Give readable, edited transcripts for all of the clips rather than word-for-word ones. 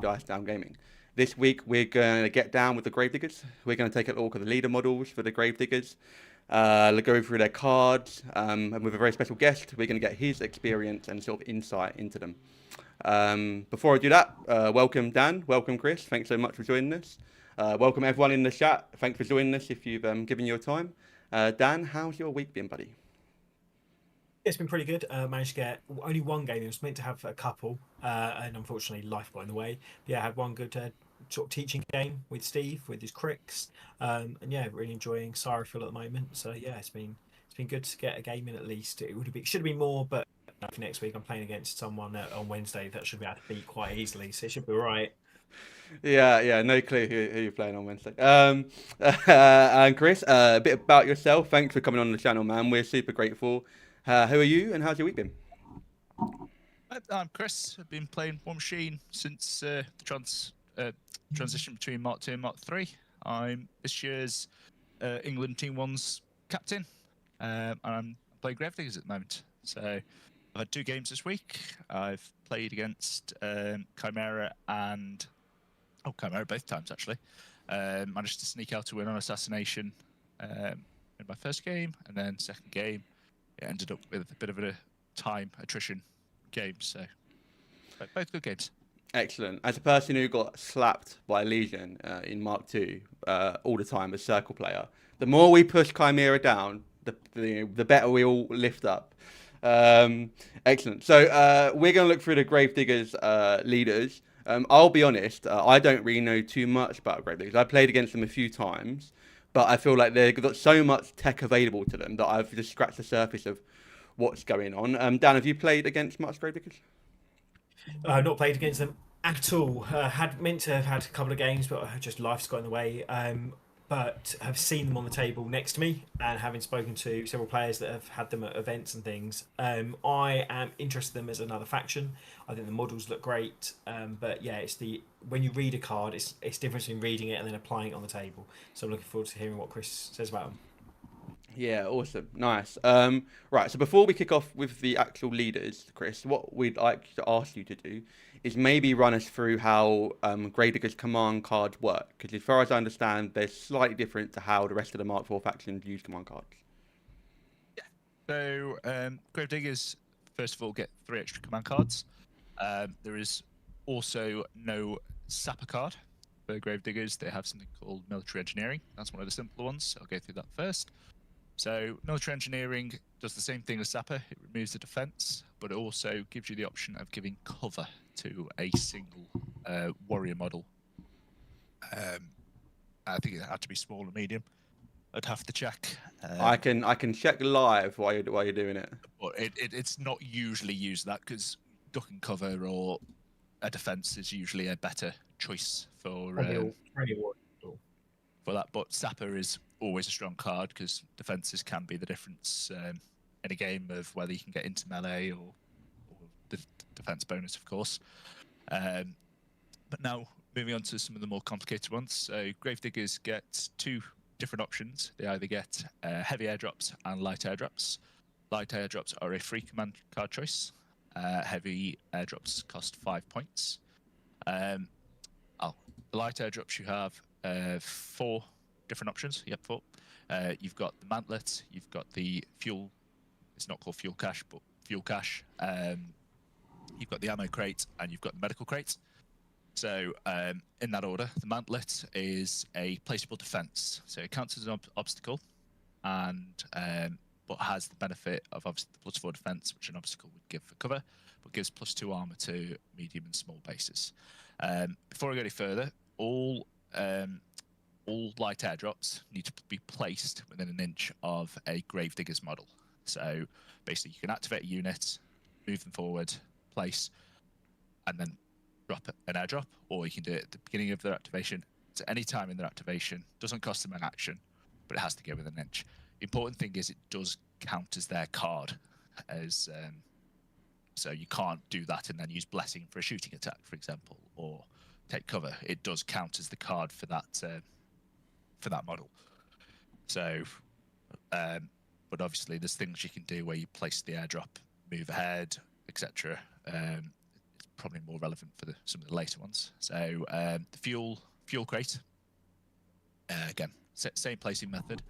Dice Down Gaming. This week we're going to get down with the Gravediggers. We're going to take a look at the leader models for the Gravediggers, go through their cards, and with a very special guest, we're going to get his experience and sort of insight into them. Before I do that, welcome Dan, welcome Chris. Thanks so much for joining us. Welcome everyone in the chat. Thanks for joining us if you've given your time. Dan, how's your week been, buddy? It's been pretty good. Managed to get only one game. It was meant to have a couple, and unfortunately, life got in the way. But yeah, I had one good sort of teaching game with Steve with his cricks, and yeah, really enjoying Syrafil at the moment. So yeah, it's been good to get a game in at least. Should have been more, but for next week I'm playing against someone on Wednesday that should be able to beat quite easily. So it should be all right. Yeah, no clue who you're playing on Wednesday. And Chris, a bit about yourself. Thanks for coming on the channel, man. We're super grateful. Who are you, and how's your week been? I'm Chris. I've been playing Warmachine since the transition between Mark 2 and Mark 3. I'm this year's England Team 1's captain, and I'm playing Gravediggers at the moment. So I've had 2 games this week. I've played against Chimera and Chimera both times actually. Managed to sneak out to win on assassination in my first game, and then second game it ended up with a bit of a time attrition game. So both good games. Excellent. As a person who got slapped by Legion in Mark 2 all the time as circle player, the more we push Chimera down, the better we all lift up. Excellent. So we're going to look through the Gravediggers leaders. I'll be honest, I don't really know too much about Gravediggers. I played against them a few times, but I feel like they've got so much tech available to them that I've just scratched the surface of what's going on. Dan, have you played against much Gravediggers? I've not played against them at all. Had meant to have had a couple of games, but just life's got in the way. But have seen them on the table next to me, and having spoken to several players that have had them at events and things, I am interested in them as another faction. I think the models look great, but yeah, it's when you read a card, it's different between reading it and then applying it on the table. So I'm looking forward to hearing what Chris says about them. Yeah, awesome. Nice. Right, so before we kick off with the actual leaders, Chris, what we'd like to ask you to do is maybe run us through how Gravedigger's command cards work, because as far as I understand, they're slightly different to how the rest of the Mark IV factions use command cards. Yeah. So Gravediggers, first of all, get 3 extra command cards. There is also no sapper card for Gravediggers. They have something called military engineering. That's one of the simpler ones. I'll go through that first. So military engineering does the same thing as sapper. It removes the defense, but it also gives you the option of giving cover to a single warrior model. I think it had to be small or medium. I'd have to check. I can check live while you're doing it. But it's not usually used that, because duck and cover or a defense is usually a better choice for that. But sapper is always a strong card, because defenses can be the difference in a game of whether you can get into melee or the defense bonus, of course. But now moving on to some of the more complicated ones. So Gravediggers get 2 different options. They either get heavy airdrops and light airdrops. Light airdrops are a free command card choice. Heavy airdrops cost 5 points. The light airdrops, you have 4 different options. Yep, 4. You've got the mantlet, you've got the fuel. It's not called fuel cache, but fuel cache. You've got the ammo crate, and you've got the medical crate. So in that order, the mantlet is a placeable defense. So it counts as an obstacle, and but has the benefit of obviously the +4 defense, which an obstacle would give for cover, but gives +2 armor to medium and small bases. Before I go any further, all light airdrops need to be placed within an inch of a Gravediggers model. So basically, you can activate a unit, move them forward, place, and then drop an airdrop, or you can do it at the beginning of their activation. So any time in their activation, doesn't cost them an action, but it has to go within an inch. The important thing is it does count as their card, as so you can't do that and then use blessing for a shooting attack, for example, or take cover. It does count as the card for that model. So, but obviously there's things you can do where you place the airdrop, move ahead, etc. It's probably more relevant for some of the later ones. So the fuel crate, again, same placing method.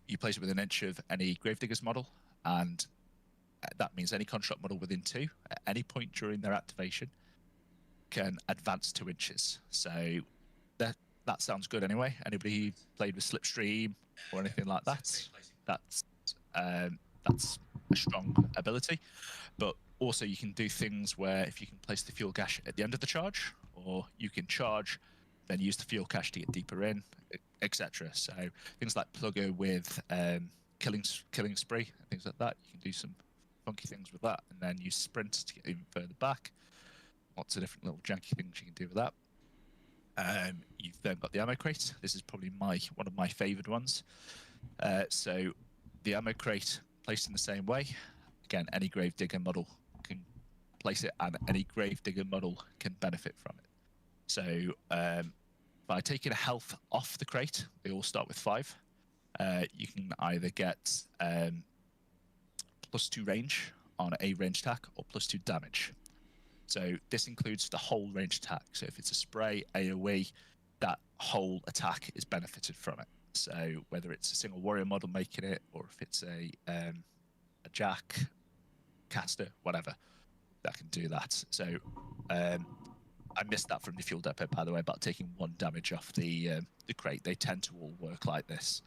You place it within an inch of any Gravediggers model, and that means any construct model within 2 at any point during their activation can advance 2 inches. So that sounds good anyway. Anybody who played with Slipstream or anything like that, that's a strong ability. But also you can do things where if you can place the fuel cache at the end of the charge, or you can charge, then use the fuel cache to get deeper in, etc. So things like plugger with killing spree and things like that. You can do some funky things with that, and then use sprint to get even further back. Lots of different little janky things you can do with that. You've then got the ammo crate. This is probably one of my favoured ones. So the ammo crate placed in the same way. Again, any Gravedigger model can place it, and any Gravedigger model can benefit from it. So by taking a health off the crate, they all start with 5. You can either get +2 range on a range attack or +2 damage. So this includes the whole range attack. So if it's a spray, AoE, that whole attack is benefited from it. So whether it's a single warrior model making it, or if it's a jack, caster, whatever, that can do that. So I missed that from the fuel depot, by the way, about taking 1 damage off the crate. They tend to all work like this.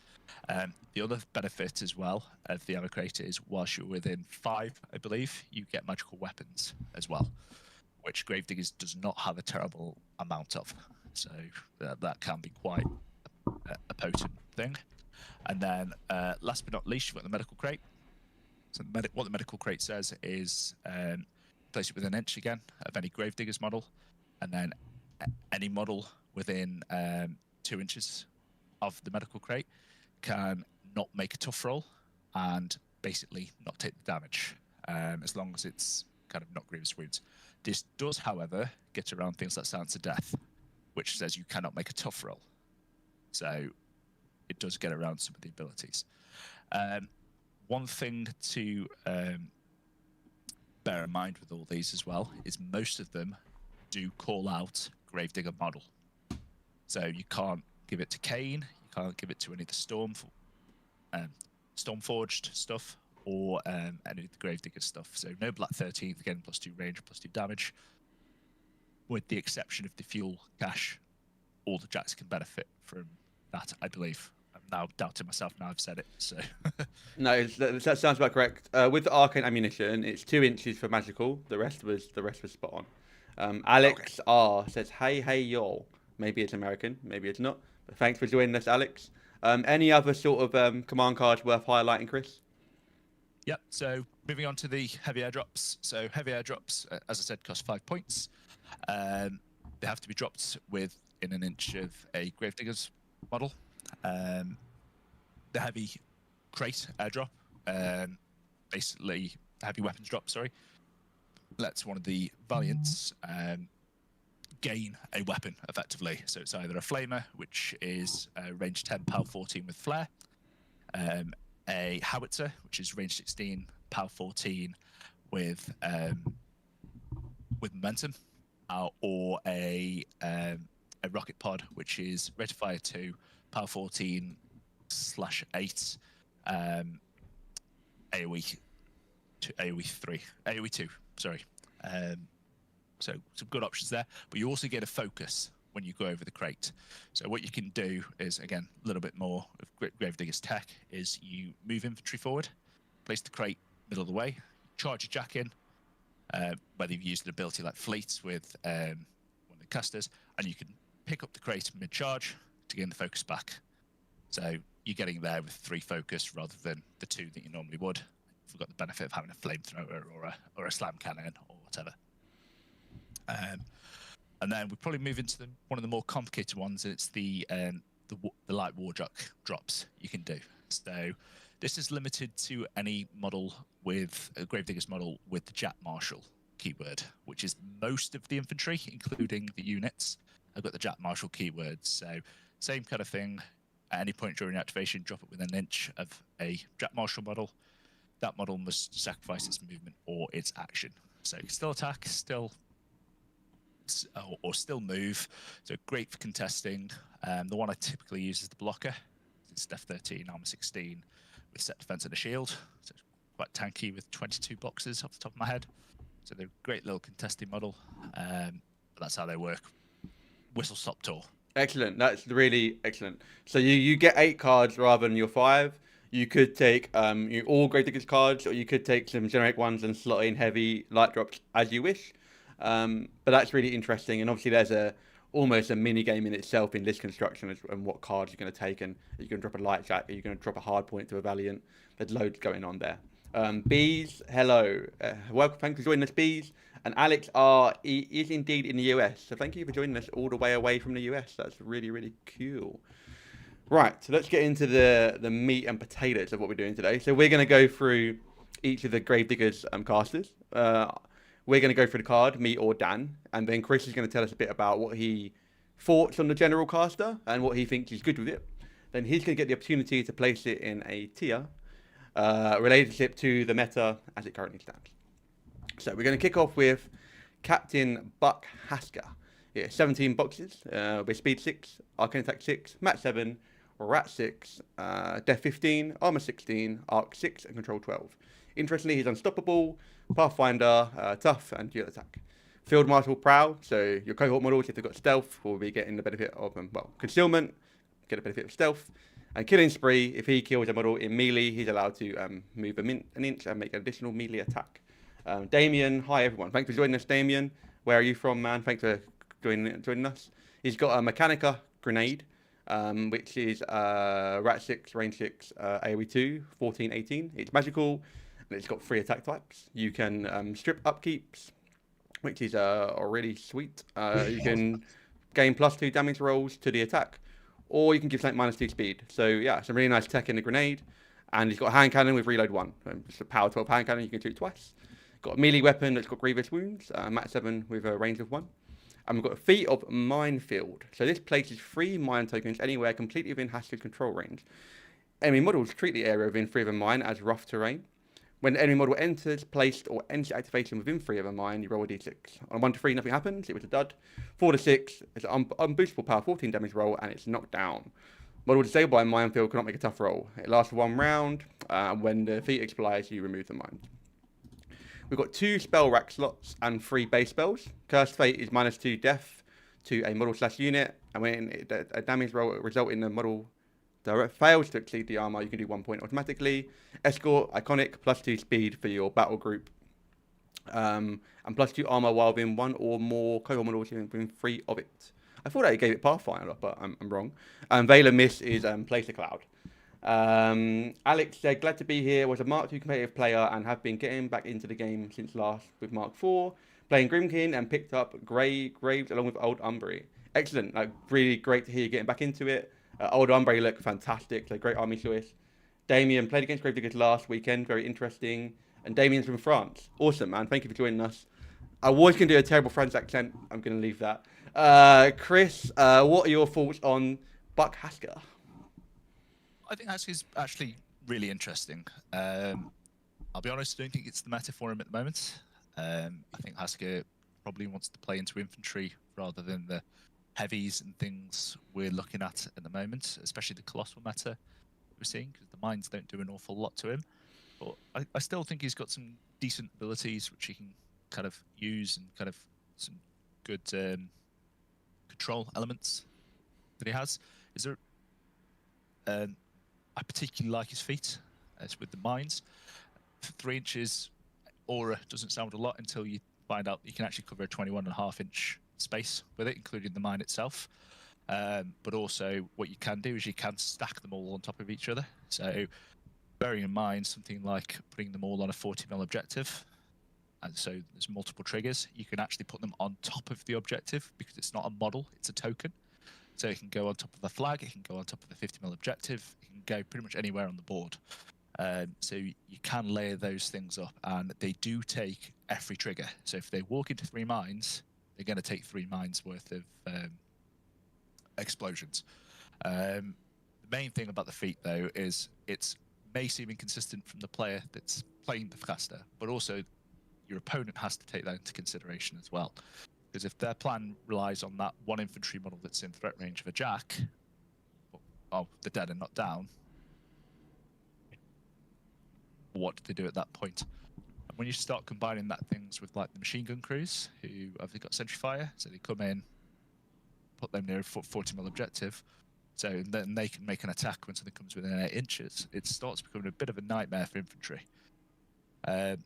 The other benefit as well of the ammo crate is whilst you're within 5, I believe, you get magical weapons as well, which Gravediggers does not have a terrible amount of. So that can be quite a potent thing. And then last but not least, you've got the medical crate. So what the medical crate says is place it within an inch again of any Gravediggers model, and then any model within 2 inches of the medical crate can not make a tough roll and basically not take the damage, as long as it's kind of not grievous wounds. This does, however, get around things like Silence of Death, which says you cannot make a tough roll. So it does get around some of the abilities. One thing to bear in mind with all these as well is most of them do call out Gravedigger model. So you can't give it to Caine, you can't give it to any of the Stormforged stuff, or any of the Gravedigger stuff. So no Black 13th, again, +2 range, +2 damage. With the exception of the fuel cache, all the jacks can benefit from that, I believe. I'm now doubting myself now I've said it, so... No, that sounds about correct. With the arcane ammunition, it's 2 inches for magical. The rest was spot on. Alex R says, hey y'all. Maybe it's American, maybe it's not. But thanks for joining us, Alex. Any other sort of command cards worth highlighting, Chris? Yep, so moving on to the heavy airdrops. So heavy airdrops, as I said, cost 5 points. They have to be dropped within an inch of a Gravediggers model. The heavy crate airdrop, basically heavy weapons drop, sorry, lets one of the Valiants gain a weapon effectively. So it's either a flamer, which is range 10, power 14 with flare, a howitzer, which is range 16, power 14 with momentum, or a rocket pod, which is rate of fire 2, power 14/8, AoE 2, sorry. So some good options there, but you also get a focus when you go over the crate. So what you can do is, again, a little bit more of Gravedigger's tech, is you move infantry forward, place the crate middle of the way, charge your jack in, whether you've used an ability like Fleets with one of the casters, and you can pick up the crate mid-charge to gain the focus back. So you're getting there with 3 focus rather than the 2 that you normally would. You've got the benefit of having a flamethrower or a slam cannon or whatever. And then we probably move into one of the more complicated ones. It's the light war drops you can do. So this is limited to any model with a Gravediggers model with the Jack Marshall keyword, which is most of the infantry, including the units, have got the Jack Marshall keyword. So same kind of thing. At any point during activation, drop it within an inch of a Jack Marshall model. That model must sacrifice its movement or its action. So still attack, still move. So great for contesting. The one I typically use is the blocker. It's def 13, armor 16, with set defense and a shield. So it's quite tanky with 22 boxes off the top of my head. So they're a great little contesting model. But that's how they work. Whistle stop tour. Excellent. That's really excellent. So you get 8 cards rather than your 5. You could take all Gravediggers cards, or you could take some generic ones and slot in heavy light drops as you wish. But that's really interesting. And obviously there's almost a mini game in itself in list construction and what cards you're going to take. And are you going to drop a light jack? Are you going to drop a hard point to a Valiant? There's loads going on there. Bees, hello. Welcome. Thanks for joining us, Bees. And Alex is indeed in the US. So thank you for joining us all the way away from the US. That's really, really cool. Right, so let's get into the meat and potatoes of what we're doing today. So we're going to go through each of the Gravediggers casters. We're going to go through the card, me or Dan. And then Chris is going to tell us a bit about what he thoughts on the general caster and what he thinks is good with it. Then he's going to get the opportunity to place it in a tier relationship to the meta as it currently stands. So we're going to kick off with Captain Buck Hasker. Yeah, 17 boxes with speed 6, arcane attack 6, mat 7, rat 6, def 15, armor 16, arc 6, and control 12. Interestingly, he's unstoppable, pathfinder, tough, and dual attack. Field Marshal Prowl, so your cohort models, if they've got stealth, will be getting the benefit of concealment, get the benefit of stealth. And Killing Spree, if he kills a model in melee, he's allowed to move an inch and make an additional melee attack. Damien, hi everyone. Thanks for joining us, Damien. Where are you from, man? Thanks for joining us. He's got a Mechanica grenade, which is rat 6, range 6, AoE 2, 14, 18. It's magical, and it's got 3 attack types. You can strip upkeeps, which is really sweet. You can gain +2 damage rolls to the attack, or you can give something -2 speed. So yeah, some really nice tech in the grenade. And he's got a hand cannon with reload 1. It's a power 12 hand cannon, you can shoot twice. Got a melee weapon that's got grievous wounds, mat 7 with a range of 1. And we've got a feat of Minefield. So this places 3 mine tokens anywhere completely within Hasker's control range. Enemy models treat the area within 3 of a mine as rough terrain. When the enemy model enters, placed, or enters activation within 3 of a mine, you roll a d6. On 1 to 3, nothing happens. It was a dud. 4 to 6, it's an unboostable power 14 damage roll, and it's knocked down. Model disabled by a minefield cannot make a tough roll. It lasts for 1 round. When the feat expires, you remove the mines. We've got 2 spell rack slots and 3 base spells. Cursed Fate is -2 def to a model/unit, and when a damage roll result in the model that fails to exceed the armor, you can do 1 point automatically. Escort, iconic, +2 speed for your battle group, and +2 armor while within 1 or more cohort models within 3 of it. I thought I gave it Pathfinder, but I'm wrong. And Veiler Miss is Place a Cloud. Alex said, glad to be here, was a Mark II competitive player and have been getting back into the game since last with Mark IV, playing Grimkin and picked up Graves along with Old Umbry. Excellent, like really great to hear you getting back into it. Old Umbry look fantastic, so great army choice. Damien played against Gravediggers last weekend, very interesting. And Damien's from France. Awesome, man, thank you for joining us. I was going to do a terrible French accent, I'm going to leave that. Chris, what are your thoughts on Buck Hasker? I think Hasker's actually really interesting. I'll be honest, I don't think it's the meta for him at the moment. I think Hasker probably wants to play into infantry rather than the heavies and things we're looking at the moment, especially the colossal meta we're seeing, because the mines don't do an awful lot to him. But I still think he's got some decent abilities which he can kind of use and kind of some good control elements that he has. Is there? I particularly like his feat. It's with the mines. For 3 inches, aura doesn't sound a lot until you find out you can actually cover a 21.5 inch space with it, including the mine itself. But also, what you can do is you can stack them all on top of each other. So, bearing in mind something like putting them all on a 40mm objective, and so there's multiple triggers, you can actually put them on top of the objective because it's not a model, it's a token. So it can go on top of the flag, it can go on top of the 50mm objective, it can go pretty much anywhere on the board. So you can layer those things up, and they do take every trigger. So if they walk into 3 mines, they're going to take 3 mines worth of explosions. The main thing about the feat, though, is it's may seem inconsistent from the player that's playing the caster, but also your opponent has to take that into consideration as well. Because if their plan relies on that one infantry model that's in threat range of a jack, oh, they're dead and not down, what do they do at that point? And when you start combining that things with like the machine gun crews, who have they got sentry fire, so they come in, put them near a 40mm objective, so then they can make an attack when something comes within 8 inches. It starts becoming a bit of a nightmare for infantry. There's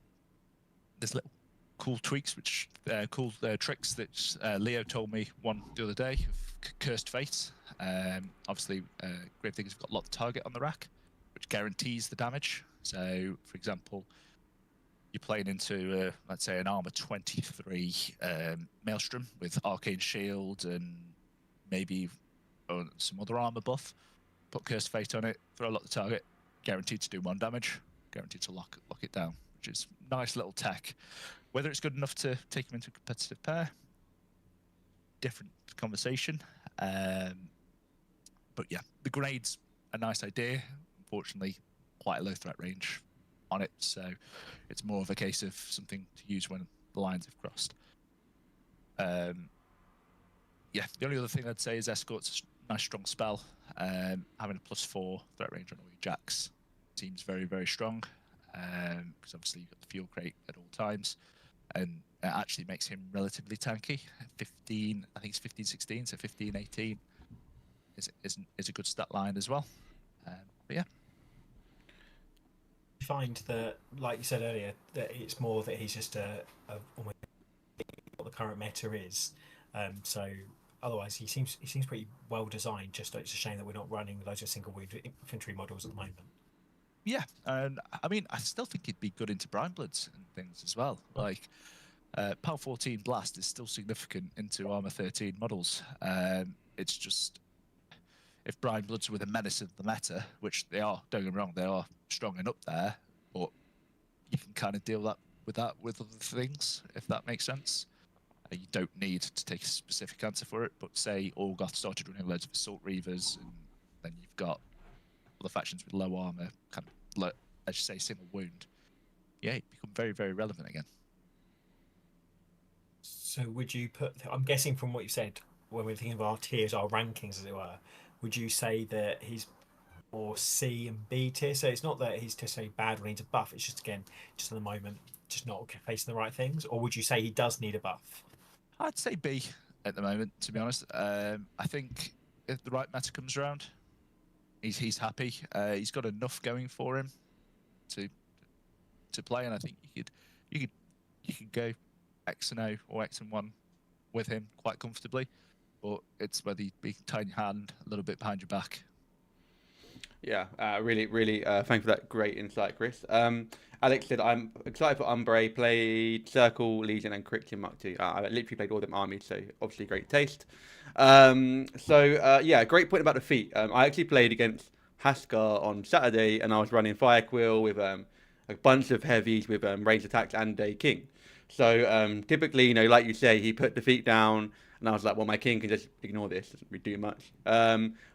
little cool tweaks, cool tricks that Leo told me one the other day of Cursed Fate. Obviously, Gravediggers have got a lot of target on the rack, which guarantees the damage. So, for example, you're playing into, let's say, an armor 23 Maelstrom with Arcane Shield and maybe some other armor buff. Put Cursed Fate on it, throw a lot of target, guaranteed to do 1 damage, guaranteed to lock it down, which is nice little tech. Whether it's good enough to take them into a competitive pair, different conversation. But yeah, the grade's a nice idea. Unfortunately, quite a low threat range on it, so it's more of a case of something to use when the lines have crossed. Yeah, the only other thing I'd say is Escort's a nice strong spell. Having a +4 threat range on all your jacks seems very, very strong, because obviously you've got the fuel crate at all times, and it actually makes him relatively tanky. 15, I think it's 15, 16, so 15, 18 is a good stat line as well. But yeah. I find that, like you said earlier, that it's more that he's just almost what the current meta is. So otherwise, he seems pretty well designed. Just it's a shame that we're not running loads of single wound infantry models at the moment. Yeah, and I mean, I still think he'd be good into Brine Bloods and things as well. Like, Power 14 Blast is still significant into Armor 13 models. It's just, if Brine Bloods were the menace of the meta, which they are, don't get me wrong, they are strong and up there, but you can kind of deal with other things, if that makes sense. You don't need to take a specific answer for it, but say Orgoth started running loads of Assault Reavers, and then you've got other factions with low armor, kind of, as you say, single wound. Yeah, it become very, very relevant again. So would you put, I'm guessing from what you said, when we're thinking of our tiers, our rankings, as it were, would you say that he's more C and B tier? So it's not that he's necessarily bad or needs a buff, it's just, again, just at the moment, just not facing the right things? Or would you say he does need a buff? I'd say B at the moment, to be honest. I think if the right meta comes around, he's happy. He's got enough going for him to play, and I think you could go X and O or X and 1 with him quite comfortably. But it's whether you be tying your hand a little bit behind your back. Yeah, really, thank you for that great insight, Chris. Alex said, I'm excited for Umbre, played Circle, Legion, and Cryptian Mark II. I literally played all them armies, so obviously great taste. Yeah, great point about the feat. I actually played against Hasker on Saturday, and I was running Firequill with a bunch of heavies with ranged attacks and a king. So typically, you know, like you say, he put the feet down, and I was like, well, my king can just ignore this, doesn't really do much.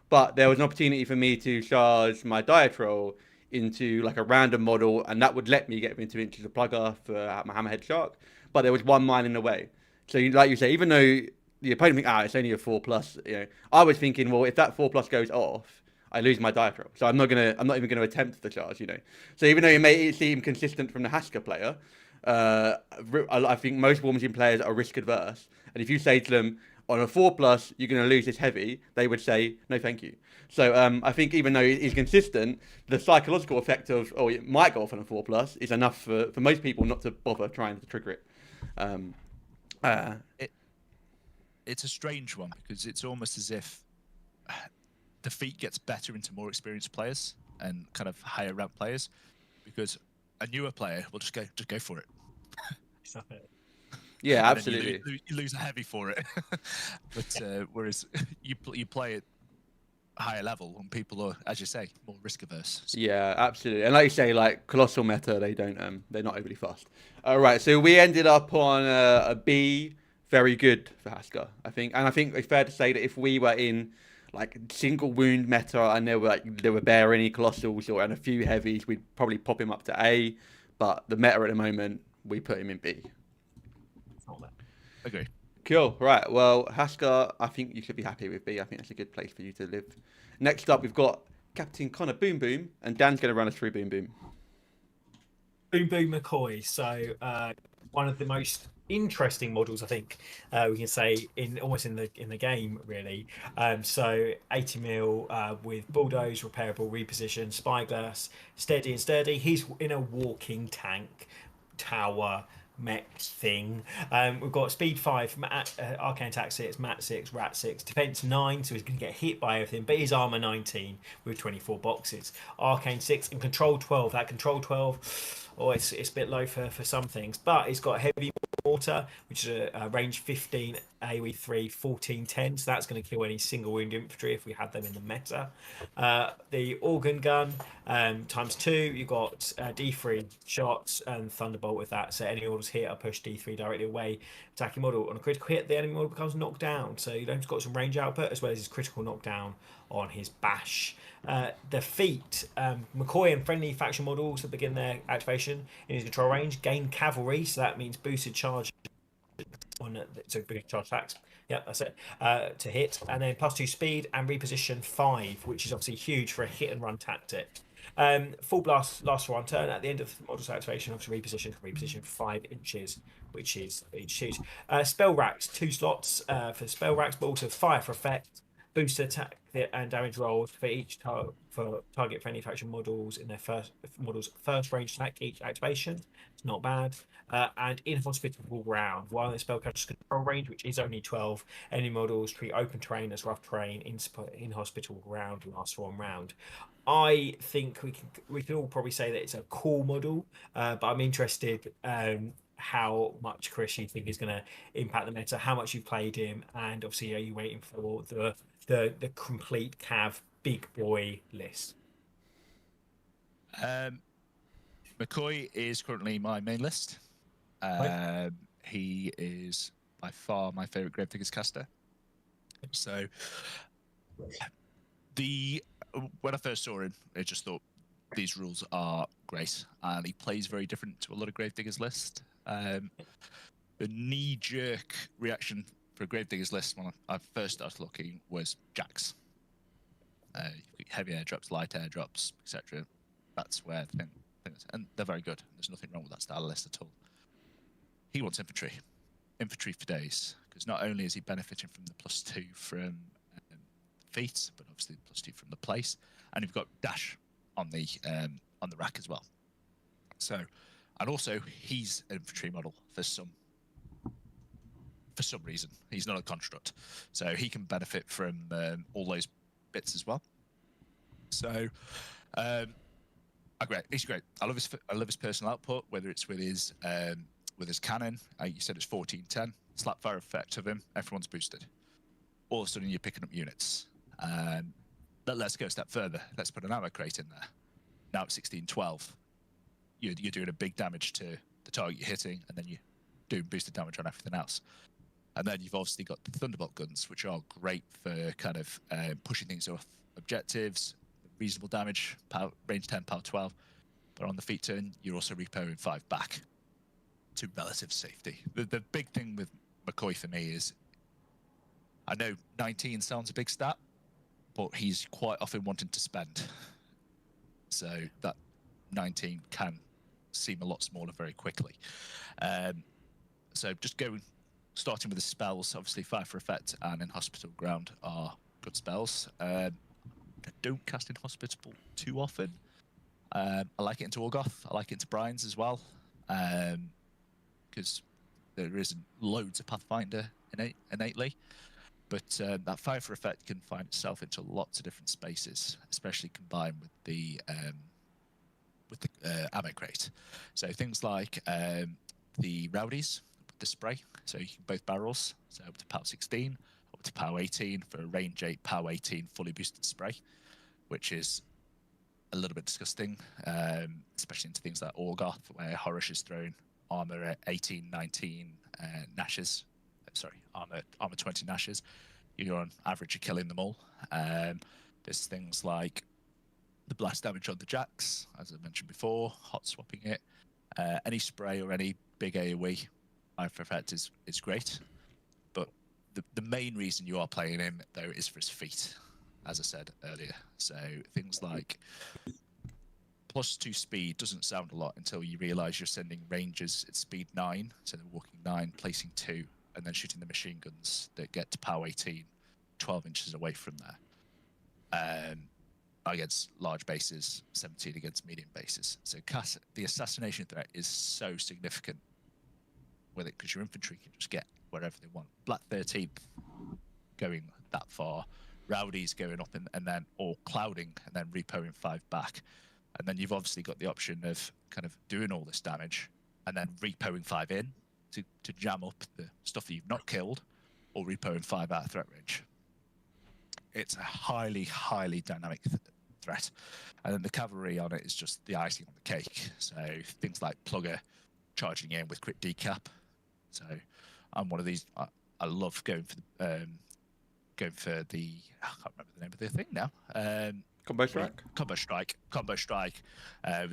But there was an opportunity for me to charge my Diatrol into like a random model, and that would let me get into the plugger for my Hammerhead Shark. But there was one mine in the way. So like you say, even though the opponent think, it's only a 4+, you know, I was thinking, well, if that 4+ goes off, I lose my Diatrol. So I'm not even gonna attempt the charge, you know. So even though it may seem consistent from the Hasker player, I think most Warmachine players are risk adverse, and if you say to them, on a 4+, you're going to lose this heavy, they would say, no, thank you. So I think even though he's consistent, the psychological effect of, it might go off on a 4+, is enough for most people not to bother trying to trigger it. It's a strange one, because it's almost as if the feat gets better into more experienced players and kind of higher ranked players, because a newer player will just go for it. Yeah, absolutely. You lose a heavy for it. But whereas you play at a higher level, and people are, as you say, more risk averse. So. Yeah, absolutely. And like you say, like Colossal meta, they're not overly fast. All right, so we ended up on a B, very good for Hasker, I think. And I think it's fair to say that if we were in like single wound meta and there were barely any Colossals and a few heavies, we'd probably pop him up to A. But the meta at the moment, we put him in B. It's not that. Agree. Cool. Right. Well, Hasker, I think you should be happy with B. I think that's a good place for you to live. Next up, we've got Captain Connor Boom Boom, and Dan's going to run us through Boom Boom. Boom Boom McCoy. So one of the most interesting models, I think we can say almost in the game really. So 80 mil with bulldoze, repairable, reposition, spyglass, steady and sturdy. He's in a walking tank tower mech thing. We've got speed 5, arcane attack 6, mat 6, rat 6, defense 9, so he's going to get hit by everything, but his armor 19 with 24 boxes, arcane 6 and control 12. That control 12, it's a bit low for some things, but he's got heavy mortar, which is a range 15, AoE 3, 14, 10, so that's going to kill any single wound infantry if we had them in the meta. The organ gun times 2, you've got D3 shots and thunderbolt with that, so any orders hit are pushed D3 directly away. Attacking model on a critical hit, the enemy model becomes knocked down, so you've got some range output as well as his critical knockdown on his bash. The feat, McCoy and friendly faction models that begin their activation in his control range gain cavalry, so that means boosted charge on so boosted charge attacks. Yeah, that's it. To hit, and then +2 speed and reposition 5, which is obviously huge for a hit and run tactic. Full blast lasts for 1 turn. At the end of the model's activation, obviously reposition 5 inches, which is huge. Spell racks, 2 slots for spell racks, but also fire for effect. Boost attack and damage rolls for each target for any faction models in their first range attack each activation. It's not bad. And inhospitable ground. While the spell catches control range, which is only 12, any models treat open terrain as rough terrain. Inhospitable ground lasts for 1 round. I think we can all probably say that it's a cool model, but I'm interested how much, Chris, you think is going to impact the meta, how much you've played him, and obviously are you waiting for the complete Cav big boy list? McCoy is currently my main list. He is by far my favourite Gravediggers caster. So when I first saw him, I just thought these rules are great, and he plays very different to a lot of Gravediggers list. The knee-jerk reaction for a Gravediggers list when I first started looking was Jax. Heavy airdrops, light airdrops, etc. That's where the thing is, and they're very good. There's nothing wrong with that style list at all. He wants infantry for days, because not only is he benefiting from the +2 from feet, but obviously the +2 from the place, and you've got dash on the rack as well. So, and also he's an infantry model for some reason. He's not a construct, so he can benefit from all those bits as well. So, he's great. I love his personal output, whether it's with his cannon. You said it's 14-10. Slap fire effect of him, everyone's boosted. All of a sudden, you're picking up units. But let's go a step further. Let's put an ammo crate in there. Now it's 16-12. You're doing a big damage to the target you're hitting, and then you're doing boosted damage on everything else. And then you've obviously got the Thunderbolt guns, which are great for kind of pushing things off objectives, reasonable damage, range 10, power 12. But on the feet turn, you're also repowering 5 back to relative safety. The big thing with McCoy for me is, I know 19 sounds a big stat, but he's quite often wanting to spend. So that 19 can seem a lot smaller very quickly. So just starting with the spells, obviously Fire for Effect and Inhospitable Ground are good spells. I don't cast Inhospitable too often. I like it into Orgoth. I like it into Brian's as well, because there isn't loads of Pathfinder innately. But that Fire for Effect can find itself into lots of different spaces, especially combined with the ammo crate. So things like the Rowdies, the spray, so you can both barrels, so up to power 16, up to power 18 for a range 8, power 18 fully boosted spray, which is a little bit disgusting, especially into things like Orgoth, where Horish is thrown armor at 18, 19 Nashes. Sorry, armor 20 Nashes. You're on average, you're killing them all. There's things like the blast damage on the Jax, as I mentioned before, hot swapping it. Any spray or any big AoE for effect is great, but the main reason you are playing him though is for his feat, as I said earlier. So things like +2 speed doesn't sound a lot until you realise you're sending rangers at speed 9, so they're walking 9, placing 2, and then shooting the machine guns that get to power 18, 12 inches away from there. Against large bases, 17 against medium bases. So the assassination threat is so significant with it, because your infantry can just get wherever they want. Black 13th going that far, Rowdies going up and then, or clouding and then repoing 5 back. And then you've obviously got the option of kind of doing all this damage and then repoing 5 in to jam up the stuff that you've not killed, or repoing 5 out of threat range. It's a highly, highly dynamic threat. And then the cavalry on it is just the icing on the cake. So things like Plugger charging in with crit decap. So I'm one of these. I love going for the I can't remember the name of the thing now. Combo strike. Combo strike.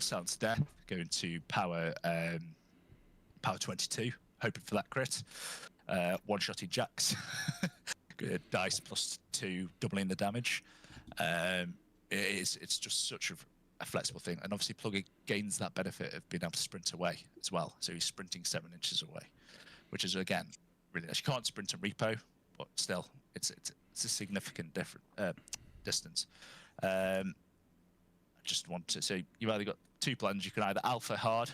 Silence death. Going to power 22. Hoping for that crit. One-shotting jacks. Dice +2, doubling the damage. It's just such a flexible thing, and obviously Plugger gains that benefit of being able to sprint away as well. So he's sprinting 7 inches away, which is again really nice. You can't sprint and repo, but still, it's a significant distance. I just want to say you've either got 2 plans. You can either alpha hard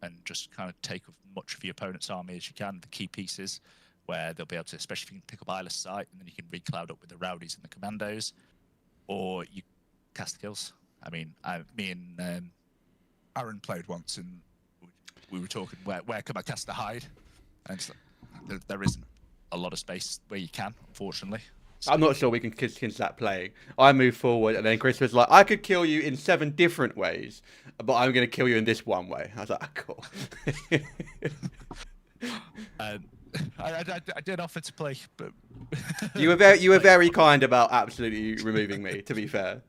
and just kind of take as much of your opponent's army as you can, the key pieces, where they'll be able to, especially if you can pick up Allister's sight, and then you can re-cloud up with the Rowdies and the Commandos, or you cast kills. I mean, me and Aaron played once, and we were talking, where can I cast a hide? And it's like, there isn't a lot of space where you can, unfortunately. So, I'm not sure we can continue that playing. I moved forward, and then Chris was like, I could kill you in 7 different ways, but I'm going to kill you in this one way. I was like, cool. I did offer to play, but you were very kind about absolutely removing me, to be fair.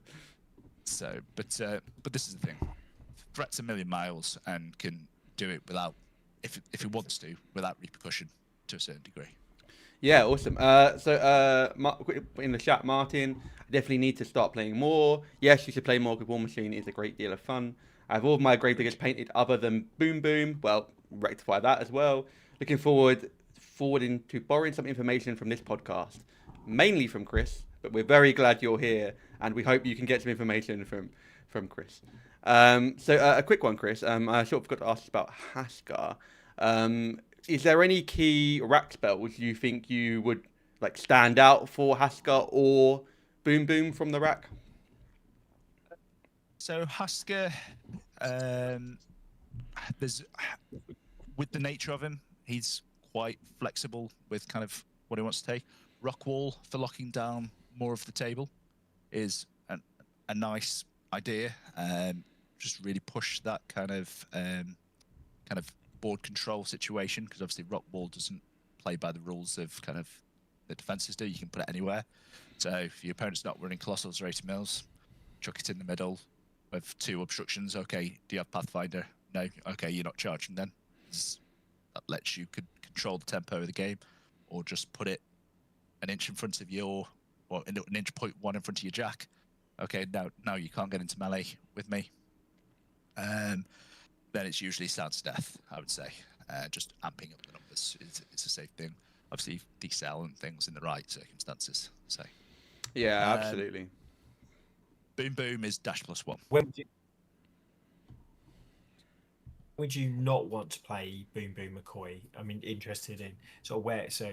So, but this is the thing: threat's a million miles and can do it without, if it wants to, without repercussion to a certain degree. Yeah, awesome. In the chat, Martin, I definitely need to start playing more. Yes, you should play more because Warmachine is a great deal of fun. I have all of my Gravediggers painted other than Boom Boom. Well, rectify that as well. Looking forward to borrowing some information from this podcast, mainly from Chris, but we're very glad you're here, and we hope you can get some information from Chris. A quick one, Chris. I sort of forgot to ask about Hasker. Is there any key rack spells you think you would like stand out for Hasker or Boom Boom from the rack? So Hasker, there's, with the nature of him, he's quite flexible with kind of what he wants to take. Rock wall for locking down more of the table is a nice idea. Just really push that kind of board control situation, because obviously rock wall doesn't play by the rules of kind of the defenses do. You can put it anywhere. So if your opponent's not running colossals or 80 mils, chuck it in the middle of 2 obstructions. Okay, do you have Pathfinder? No. Okay, you're not charging then. That lets you control the tempo of the game, or just put it an inch in front of your, or an inch 0.1 in front of your jack. Okay, now you can't get into melee with me. Then it's usually sounds death, I would say. Just amping up the numbers is a safe thing. Obviously, decel and things in the right circumstances. So yeah, absolutely. Boom Boom is +1. Would you not want to play Boom Boom McCoy? I mean, interested in sort of where. So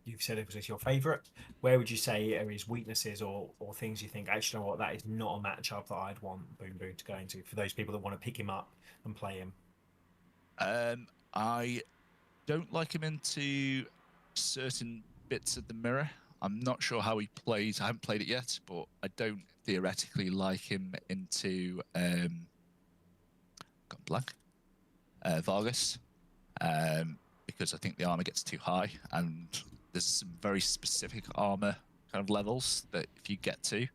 you've said it was your favourite. Where would you say are his weaknesses or things you think, actually, you know what, that is not a matchup that I'd want Boom Boom to go into for those people that want to pick him up and play him? I don't like him into certain bits of the mirror. I'm not sure how he plays. I haven't played it yet, but I don't theoretically like him into gone blank. Vargus, because I think the armor gets too high, and there's some very specific armor kind of levels that if you get to,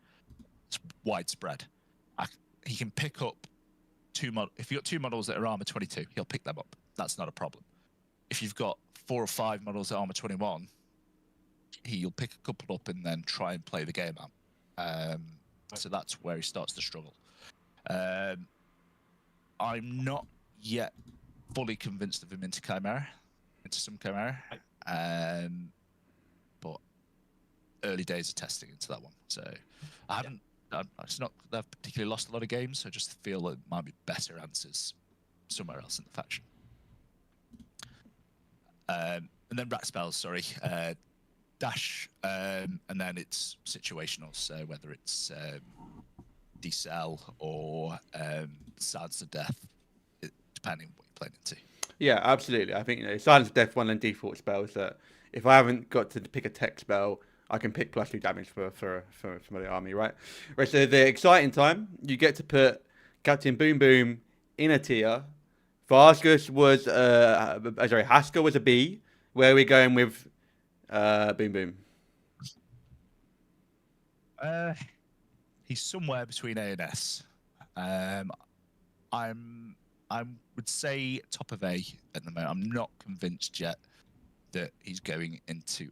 it's widespread. He can pick up if you got 2 models that are armor 22, he'll pick them up. That's not a problem. if you've got 4 or 5 models at armor 21, he'll pick a couple up and then try and play the game out. So that's where he starts to struggle. I'm not yet fully convinced of him into some Chimera. But early days of testing into that one. So I haven't. It's not that I've particularly lost a lot of games. So I just feel that it might be better answers somewhere else in the faction. And then rat spells. Sorry, dash, and then it's situational. So whether it's decel or Silence of Death, depending on what you're playing into. Yeah, absolutely. I think Silence of Death, one of the default spells that if I haven't got to pick a tech spell, I can pick +2 damage for the army, right? Right. So the exciting time, you get to put Captain Boom Boom in a tier. Vargus was Hasker was a B. Where are we going with Boom Boom? He's somewhere between A and S. I would say top of A at the moment. I'm not convinced yet that he's going into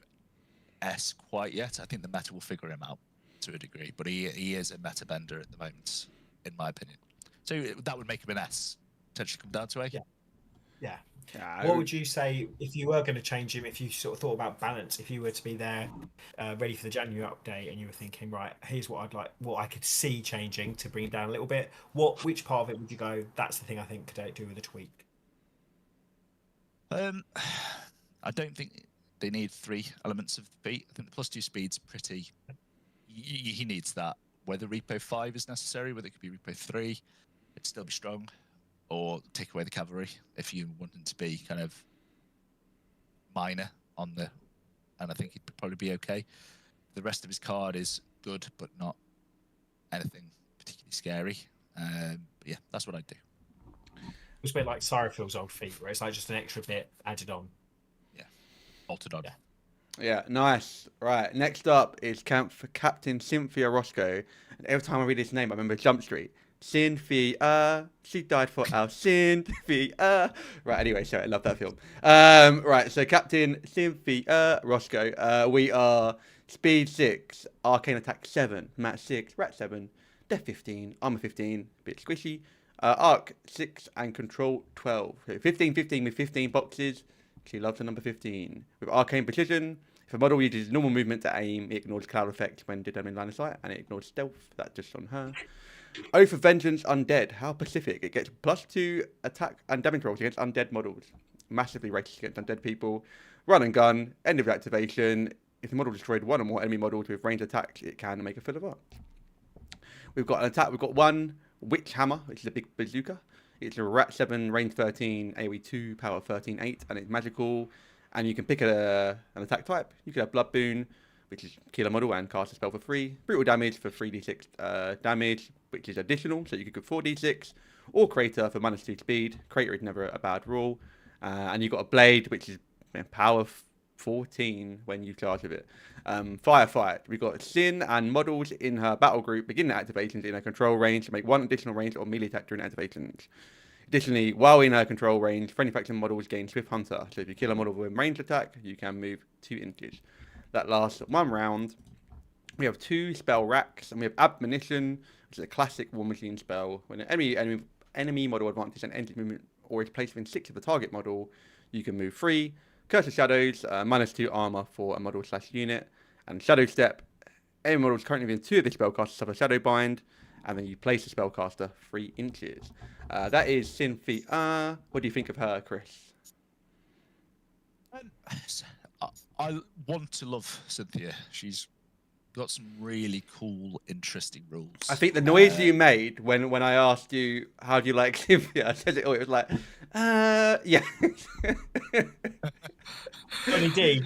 S quite yet. I think the meta will figure him out to a degree, but he is a meta bender at the moment, in my opinion. So that would make him an S. Potentially come down to A. Yeah. What would you say if you were going to change him? If you sort of thought about balance, if you were to be there, ready for the January update, and you were thinking, right, here's what I'd like, what I could see changing to bring it down a little bit. Which part of it would you go? That's the thing I think could do with a tweak. I don't think they need 3 elements of feet. I think the +2 speed's pretty. He needs that. Whether Repo 5 is necessary, whether it could be Repo 3, it'd still be strong. Or take away the cavalry if you want him to be kind of minor on the, and I think he'd probably be okay. The rest of his card is good, but not anything particularly scary. But yeah, that's what I'd do. It's a bit like Syrafil's old feat, where it's like just an extra bit added on. Yeah, altered on. Yeah, nice. Right, next up is Captain Cynthia Rosko. And every time I read his name, I remember Jump Street. Cynthia, she died for our Cynthia. Right, anyway, sorry, I love that film. Right, so Captain Cynthia Rosko. We are speed 6, arcane attack 7, mat 6, rat 7, death 15, armor 15, bit squishy, arc 6, and control 12. So 15 with 15 boxes. She loves the number 15. With arcane precision, if a model uses normal movement to aim, it ignores cloud effect when determined line of sight, and it ignores stealth. That's just on her. Oath of Vengeance Undead. How Pacific. It gets +2 attack and damage rolls against undead models. Massively racist against undead people. Run and gun. End of activation. If the model destroyed 1 or more enemy models with ranged attacks, it can make a fill of arc. We've got an attack. We've got 1 Witch Hammer, which is a big bazooka. It's a rat 7, range 13, AoE 2, power 13, 8, and it's magical. And you can pick an attack type. You could have Blood Boon, which is kill a model and cast a spell for free. Brutal damage for 3d6 damage, which is additional, so you could go 4d6. Or Crater for -2 speed. Crater is never a bad rule. And you've got a Blade, which is power 14 when you charge with it. Firefight. We've got Sin and models in her battle group begin their activations in her control range to make 1 additional range or melee attack during activations. Additionally, while in her control range, friendly faction models gain Swift Hunter. So if you kill a model with a ranged attack, you can move 2 inches. That lasts 1 round. We have 2 spell racks, and we have Admonition, which is a classic Warmachine spell. When an enemy model advances an entity movement or is placed within 6 of the target model, you can move 3. Curse of Shadows, -2 armor for a model/unit. And Shadow Step, any model is currently within 2 of this spellcaster suffer Shadow Bind, and then you place the spellcaster 3 inches. That is Cynthia. What do you think of her, Chris? I want to love Cynthia. She's got some really cool, interesting rules. I think the noise you made when I asked you how do you like Cynthia, I said it all. It was like, yeah. Only D.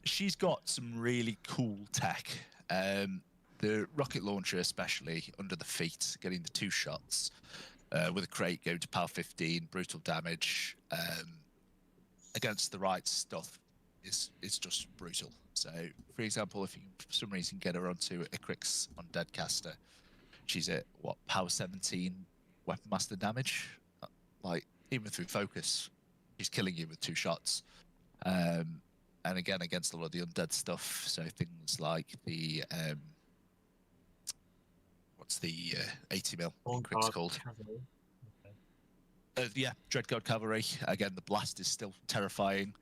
She's got some really cool tech. The rocket launcher, especially under the feet, getting the 2 shots. With a crate going to power 15, brutal damage against the right stuff is just brutal. So, for example, if you for some reason get her onto a Crix Undead caster, she's at power 17 weapon master damage Like, even through focus, he's killing you with 2 shots. And again, against a lot of the undead stuff, so things like the what's the 80 mil crits called? Yeah, Dreadguard Cavalry. Again, the blast is still terrifying.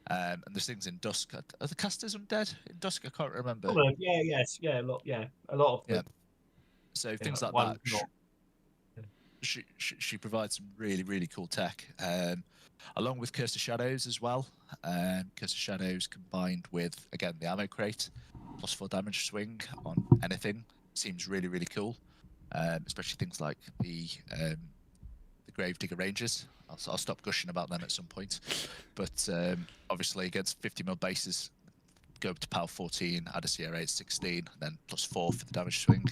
And there's things in Dusk. Are the casters undead in Dusk? I can't remember. Oh, yeah, yes, yeah, a lot of them. Yeah. So things like one that. not. She provides some really, really cool tech, along with Curse of Shadows as well. Curse of Shadows combined with, again, the ammo crate, +4 damage swing on anything, seems really, really cool. Especially things like the Gravedigger Rangers. I'll stop gushing about them at some point. But obviously against 50 mil bases, go up to power 14, add a CRA at 16, then +4 for the damage swing.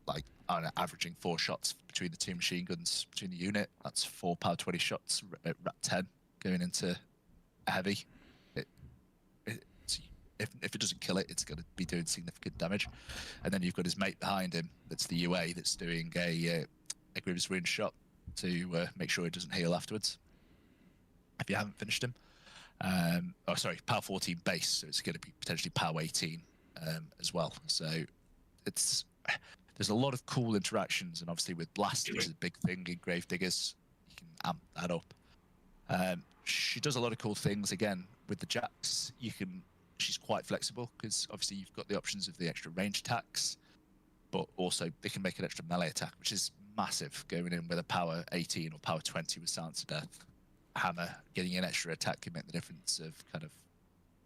Like, I don't know, averaging 4 shots between the 2 machine guns between the unit. That's 4 power 20 shots at rap 10 going into a heavy. If it doesn't kill it, it's going to be doing significant damage. And then you've got his mate behind him. That's the UA that's doing a grievous wound shot to make sure he doesn't heal afterwards. If you haven't finished him. Oh, sorry, power 14 base. So it's going to be potentially power 18 as well. So there's a lot of cool interactions, and obviously with Blast, which is a big thing in Gravediggers, you can amp that up. She does a lot of cool things. Again, with the jacks, she's quite flexible, because obviously you've got the options of the extra range attacks, but also they can make an extra melee attack, which is massive, going in with a power 18 or power 20 with Silence to Death. Hammer, getting an extra attack can make the difference of kind of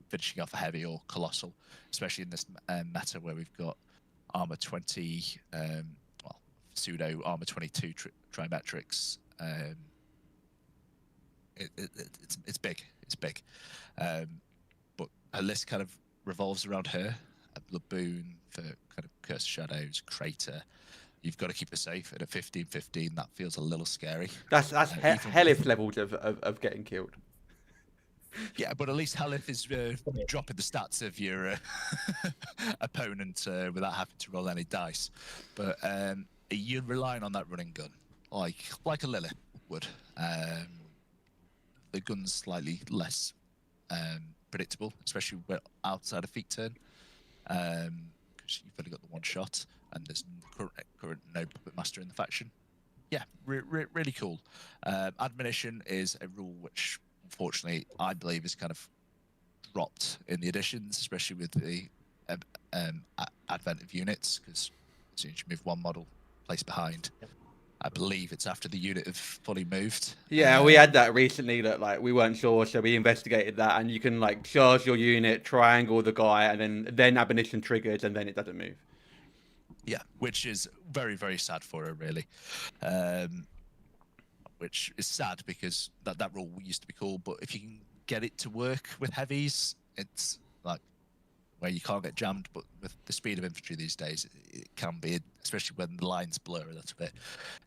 finishing off a heavy or colossal, especially in this meta where we've got armor 20, pseudo armor 22 trimetrics. It's big. It's big. But her list kind of revolves around her. A Blood Boon for kind of Curse of Shadows, Crater. You've got to keep her safe. And at 15-15, that feels a little scary. That's hellish levels of getting killed. Yeah, but at least Halith is dropping the stats of your opponent without having to roll any dice. But you're relying on that running gun, like a Lilith would. The gun's slightly less predictable, especially outside of feet turn, because you've only got the 1 shot, and there's current no puppet master in the faction. Yeah, really cool. Admonition is a rule which, unfortunately, I believe is kind of dropped in the additions, especially with the advent of units, because as soon as you move 1 model, place behind. I believe it's after the unit have fully moved. Yeah, we had that recently that like we weren't sure, so we investigated that, and you can like charge your unit, triangle the guy, and then admonition triggers, and then it doesn't move. Yeah, which is very, very sad for her, really. Which is sad because that rule used to be cool, but if you can get it to work with heavies, it's like where you can't get jammed, but with the speed of infantry these days, it can be, especially when the lines blur a little bit,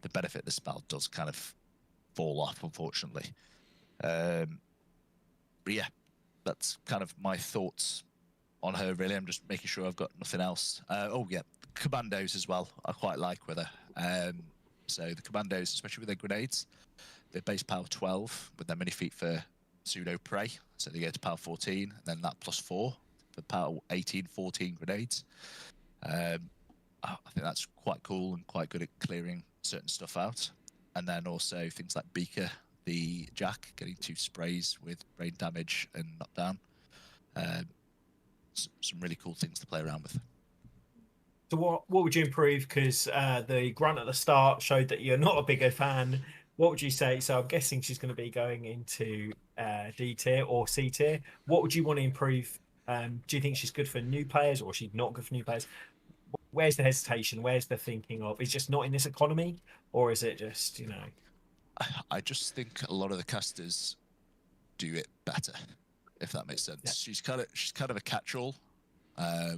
the benefit of the spell does kind of fall off, unfortunately. But yeah, that's kind of my thoughts on her, really. I'm just making sure I've got nothing else. Oh yeah, commandos as well, I quite like with her. So the commandos, especially with their grenades, they're base power 12 with their mini feat for pseudo prey, so they go to power 14, and then that +4 for power 18, 14 grenades. I think that's quite cool and quite good at clearing certain stuff out. And then also things like Beaker, the Jack, getting 2 sprays with brain damage and knockdown. Some really cool things to play around with. So what would you improve? Because the grunt at the start showed that you're not a bigger fan. What would you say? So I'm guessing she's going to be going into D tier or C tier. What would you want to improve? Do you think she's good for new players, or she's not good for new players? Where's the hesitation? Where's the thinking of? Is just not in this economy, or is it just, you know? I just think a lot of the casters do it better, if that makes sense. Yeah. She's kind of a catch-all,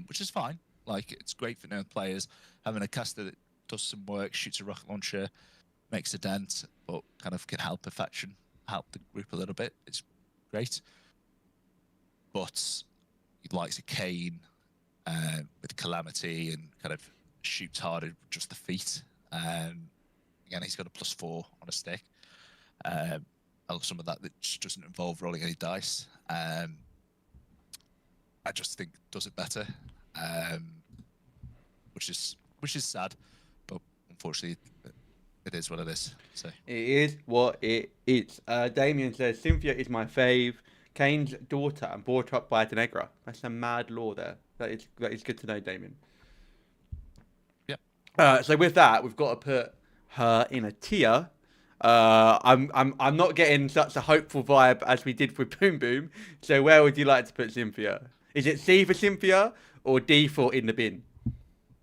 which is fine. Like, it's great for new players. Having a caster that does some work, shoots a rocket launcher, makes a dent, but kind of can help a faction, help the group a little bit. It's great. But he likes a Caine with Calamity and kind of shoots hard at just the feet. Again, he's got a +4 on a stick. Some of that just doesn't involve rolling any dice. I just think it does it better, which is sad, but unfortunately it is what it is. So It is what it is. Damien says Cynthia is my fave. Caine's daughter and brought up by a Denegra. That's a mad lore there. That is good to know, Damien. Yep. So with that, we've got to put her in a tier. I'm not getting such a hopeful vibe as we did with Boom Boom. So where would you like to put Cynthia? Is it C for Cynthia or D for in the bin?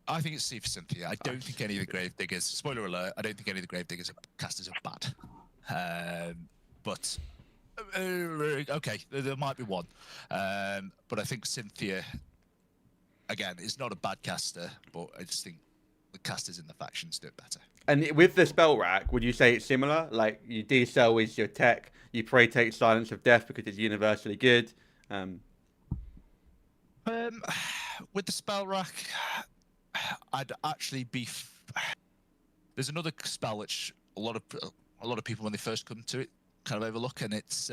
I think it's C for Cynthia. I don't think any of the Gravediggers, spoiler alert, I don't think any of the Gravediggers casters are bad. But okay, there might be one. But I think Cynthia, again, is not a bad caster, but I just think the casters in the factions do it better. And with the spell rack, would you say it's similar? Like, you D-cell is your tech, you pray take Silence of Death because it's universally good. With the spell rack, I'd actually be. There's another spell which a lot of people when they first come to it kind of overlook, and it's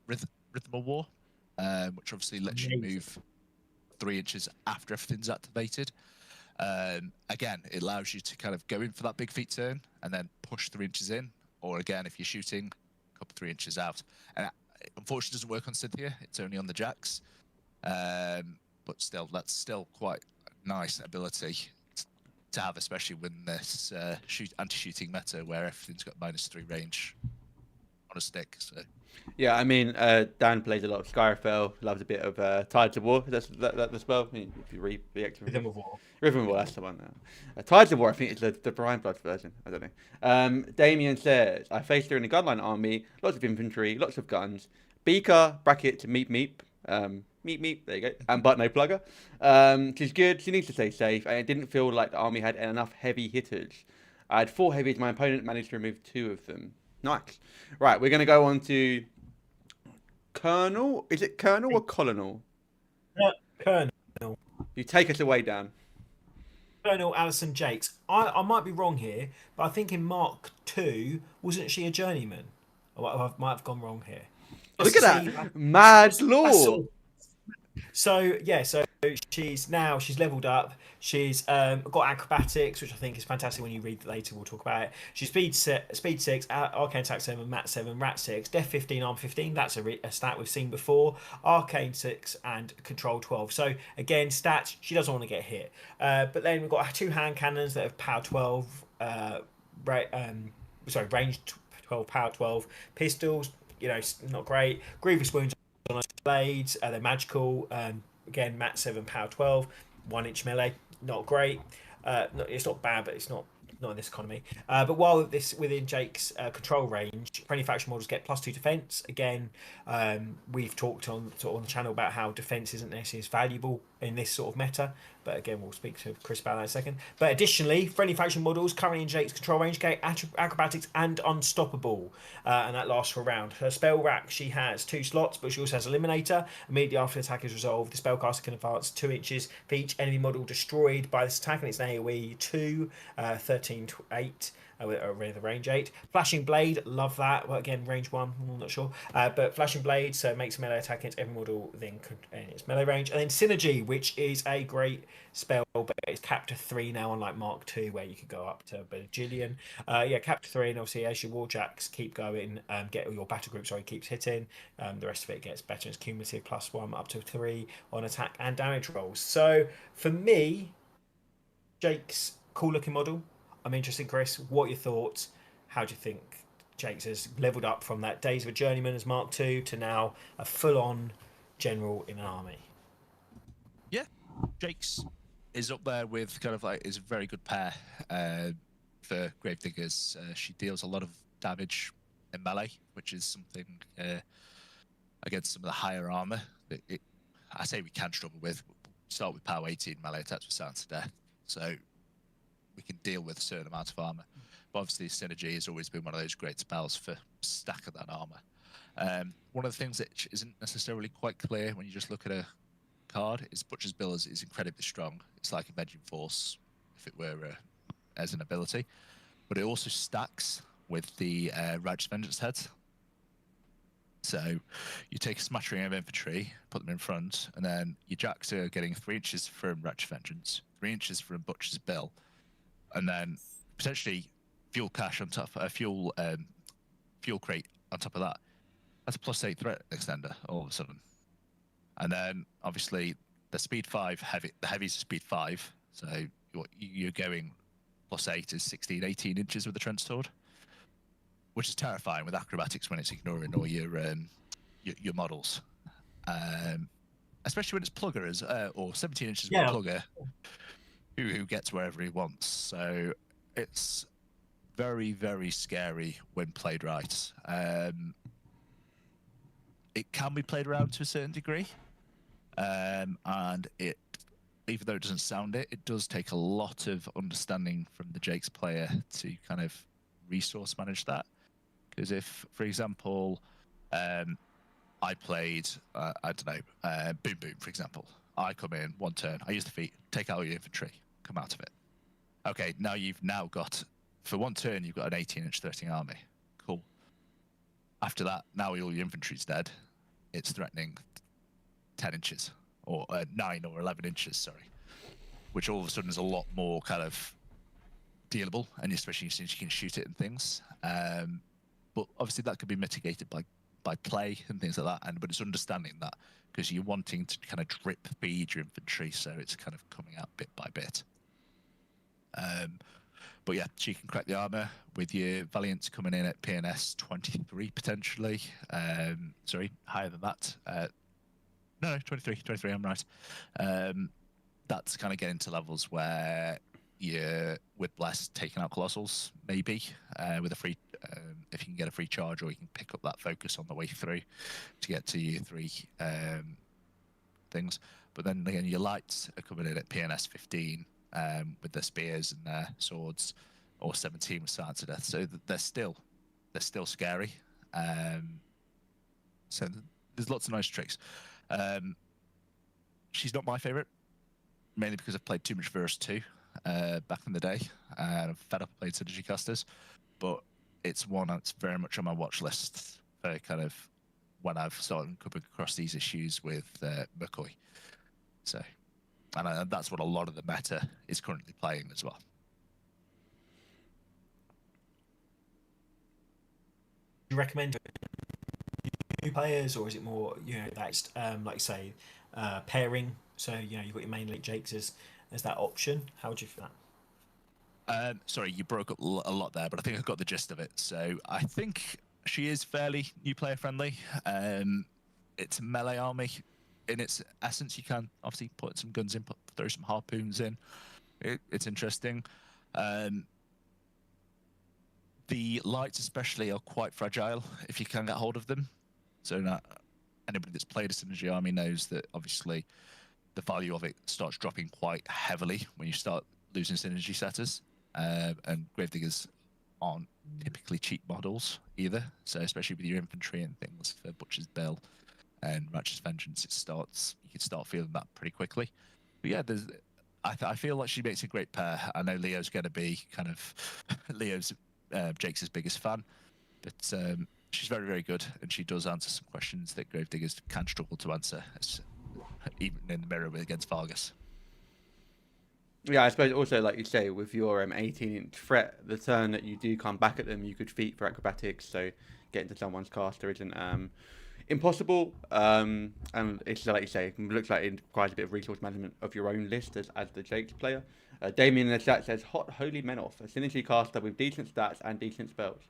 Rhythm of War, which obviously lets you move 3 inches after everything's activated. Again, it allows you to kind of go in for that big feat turn and then push 3 inches in, or again, if you're shooting, up 3 inches out. And it unfortunately doesn't work on Cynthia; it's only on the Jacks. But still, that's still quite a nice ability to have, especially when this anti-shooting meta where everything's got -3 range on a stick. So. Yeah, I mean, Dan plays a lot of Skyrfell, loves a bit of Tides of War. That's the spell. I mean, if you read the extra Rhythm of War. Rhythm of War, that's the one. Tides of War, I think it's the Brian Blood version. I don't know. Damien says, I faced her in the Gunline army, lots of infantry, lots of guns. Beaker, bracket, meep meep. Meep, there you go. But no plugger. She's good. She needs to stay safe. And it didn't feel like the army had enough heavy hitters. I had 4 heavies. My opponent managed to remove 2 of them. Nice. Right, we're going to go on to Colonel. Is it Colonel or Colonel? Colonel. You take us away, Dan. Colonel Allison Jakes. I might be wrong here, but I think in Mark 2, wasn't she a journeyman? I might have gone wrong here. Look at that. Mad lore. So she's leveled up. She's got acrobatics, which I think is fantastic. When you read it later, we'll talk about it. She's speed 6, arcane attack 7, mat 7, rat 6, death 15, arm 15. That's a stat we've seen before. Arcane 6 and control 12. So again, stats. She doesn't want to get hit. But then we've got 2 hand cannons that have power 12. Range 12, power 12. Pistols. Not great. Grievous wounds on blades. They're magical. Again, mat 7, power 12. 1 inch melee. Not great. It's not bad, but it's not in this economy. But while this within Jake's control range, friendly faction models get +2 defense. Again, we've talked on the channel about how defense isn't necessarily as valuable in this sort of meta. But again, we'll speak to Chris about that in a second. But additionally, friendly faction models currently in Jake's control range get acrobatics and unstoppable, and that lasts for a round. Her spell rack, she has 2 slots, but she also has Eliminator. Immediately after the attack is resolved, the spellcaster can advance 2 inches for each enemy model destroyed by this attack, and it's an AoE 2, 13 to 8. With the range 8. Flashing Blade, love that. Well, again, range 1, I'm not sure. But Flashing Blade, so it makes a melee attack against every model in its melee range. And then Synergy, which is a great spell, but it's capped to 3 now, unlike Mark 2, where you could go up to a bajillion. Capped to 3, and obviously as your Warjacks keep going, your battle group, keeps hitting, the rest of it gets better. It's cumulative +1 up to 3 on attack and damage rolls. So for me, Jake's cool looking model. I'm interested, Chris. What are your thoughts? How do you think Jake's has leveled up from that days of a journeyman as Mark II to now a full-on general in an army? Yeah, Jake's is up there with is a very good pair for Gravediggers. She deals a lot of damage in melee, which is something against some of the higher armor that I say we can struggle with. Start with power 18 melee attacks with Silence of Death, so we can deal with a certain amount of armor. But obviously, Synergy has always been one of those great spells for stack of that armor. One of the things that isn't necessarily quite clear when you just look at a card is Butcher's Bill is incredibly strong. It's like Avenging Force if it were as an ability, but it also stacks with the Righteous Vengeance heads. So you take a smattering of infantry, put them in front, and then your jacks are getting 3 inches from Righteous Vengeance, 3 inches from Butcher's Bill, and then potentially fuel cache on top, fuel crate on top of that. That's a +8 threat extender all of a sudden. And then obviously the speed 5 heavy, the heavy's speed 5, so you're going +8 is 16, 18 inches with the trench sword, which is terrifying with acrobatics when it's ignoring all your models, especially when it's pluggers or 17 inches with plugger who gets wherever he wants. So it's very, very scary when played right. It can be played around to a certain degree, and it, even though it doesn't sound it, it does take a lot of understanding from the Jake's player to kind of resource manage that. Because if, for example, I played, I don't know, Boom Boom, for example. I come in 1 turn, I use the feat, take out your infantry, come out of it. Okay, now you've now got, for 1 turn, you've got an 18-inch threatening army. Cool. After that, now all your infantry's dead. It's threatening 10 inches, or 9 or 11 inches, sorry. Which all of a sudden is a lot more kind of dealable, and especially since you can shoot it and things. But obviously that could be mitigated by play and things like that, but it's understanding that, because you're wanting to kind of drip feed your infantry, so it's kind of coming out bit by bit. But yeah, she can crack the armor with your Valiants coming in at PNS 23 potentially. Sorry, higher than that. No, 23, I'm right. That's kind of getting to levels where you're, with Bless, taking out Colossals, maybe, with a free, if you can get a free charge, or you can pick up that focus on the way through to get to your 3 things. But then again, your Lights are coming in at PNS 15 with their spears and their swords, or 17 with Silence to Death. So they're still scary. So there's lots of nice tricks. She's not my favourite, mainly because I've played too much Verse 2 back in the day, and I'm fed up of playing Synergy Casters, but it's one that's very much on my watch list for kind of when I've started coming across these issues with McCoy. So, and that's what a lot of the meta is currently playing as well. Do you recommend new players, or is it more, that's like say pairing? So you've got your main late Jakes as that option. How would you feel that? Sorry, you broke up a lot there, but I think I got the gist of it. So I think she is fairly new player friendly. It's a melee army in its essence. You can obviously put some guns in, throw some harpoons in. It's interesting. The Lights especially are quite fragile if you can get hold of them. So anybody that's played a Synergy army knows that obviously the value of it starts dropping quite heavily when you start losing Synergy setters. And Gravediggers aren't typically cheap models either. So especially with your infantry and things for Butcher's Bill and Righteous Vengeance, you can start feeling that pretty quickly. But yeah, I feel like she makes a great pair. I know Leo's going to be kind of Leo's Jake's biggest fan, but she's very, very good, and she does answer some questions that Gravediggers can struggle to answer, even in the mirror against Vargus. Yeah, I suppose also, like you say, with your 18-inch threat, the turn that you do come back at them, you could feat for acrobatics, so getting to someone's caster isn't impossible. And it's like you say, it looks like it requires a bit of resource management of your own list as the Jake's player. Damien in the chat says, Hot Holy Menoff, a synergy caster with decent stats and decent spells.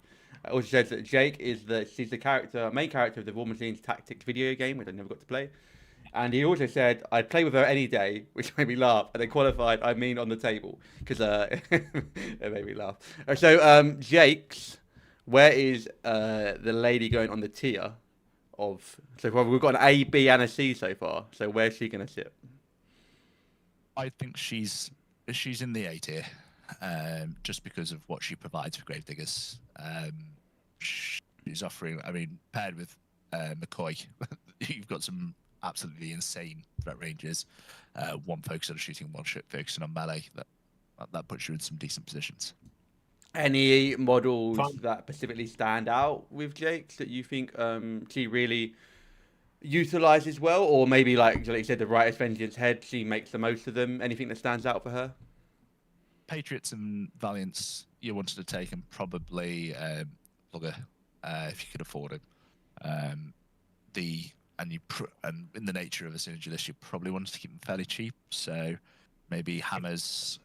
Also says that Jake is she's the main character of the Warmachine's Tactics video game, which I never got to play. And he also said, I'd play with her any day, which made me laugh. And they qualified, I mean on the table, because it made me laugh. So, Jake's, where is the lady going on the tier of... So far, we've got an A, B, and a C so far. So where's she going to sit? I think she's in the A tier, just because of what she provides for Gravediggers. She's offering, I mean, paired with McCoy, you've got some absolutely insane threat ranges. One focus on shooting, one focusing on melee. That puts you in some decent positions. Any models Fine. that specifically stand out with Jake's that you think she really utilizes well, or maybe like you said, the Writer's Vengeance head, she makes the most of them? Anything that stands out for her? Patriots and Valiants you wanted to take, and probably Plugger if you could afford him. And in the nature of a synergy list, you probably wanted to keep them fairly cheap. So maybe hammers,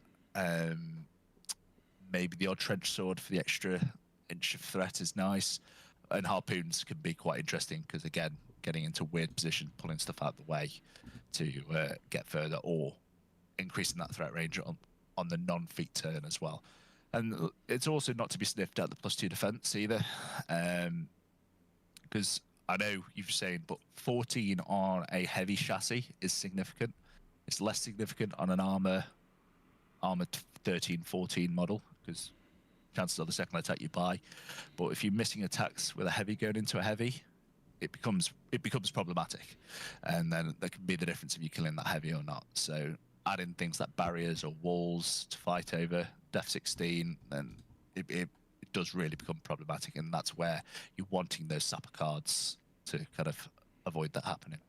maybe the odd trench sword for the extra inch of threat is nice, and harpoons can be quite interesting because again, getting into weird position, pulling stuff out the way to get further, or increasing that threat range on the non-feat turn as well. And it's also not to be sniffed at the +2 defense either, because I know you're saying, but 14 on a heavy chassis is significant. It's less significant on an armor 13, 14 model, because chances are the second attack you buy. But if you're missing attacks with a heavy going into a heavy, it becomes problematic, and then there can be the difference if you're killing that heavy or not. So adding things like barriers or walls to fight over Def 16, then it does really become problematic, and that's where you're wanting those sapper cards to kind of avoid that happening.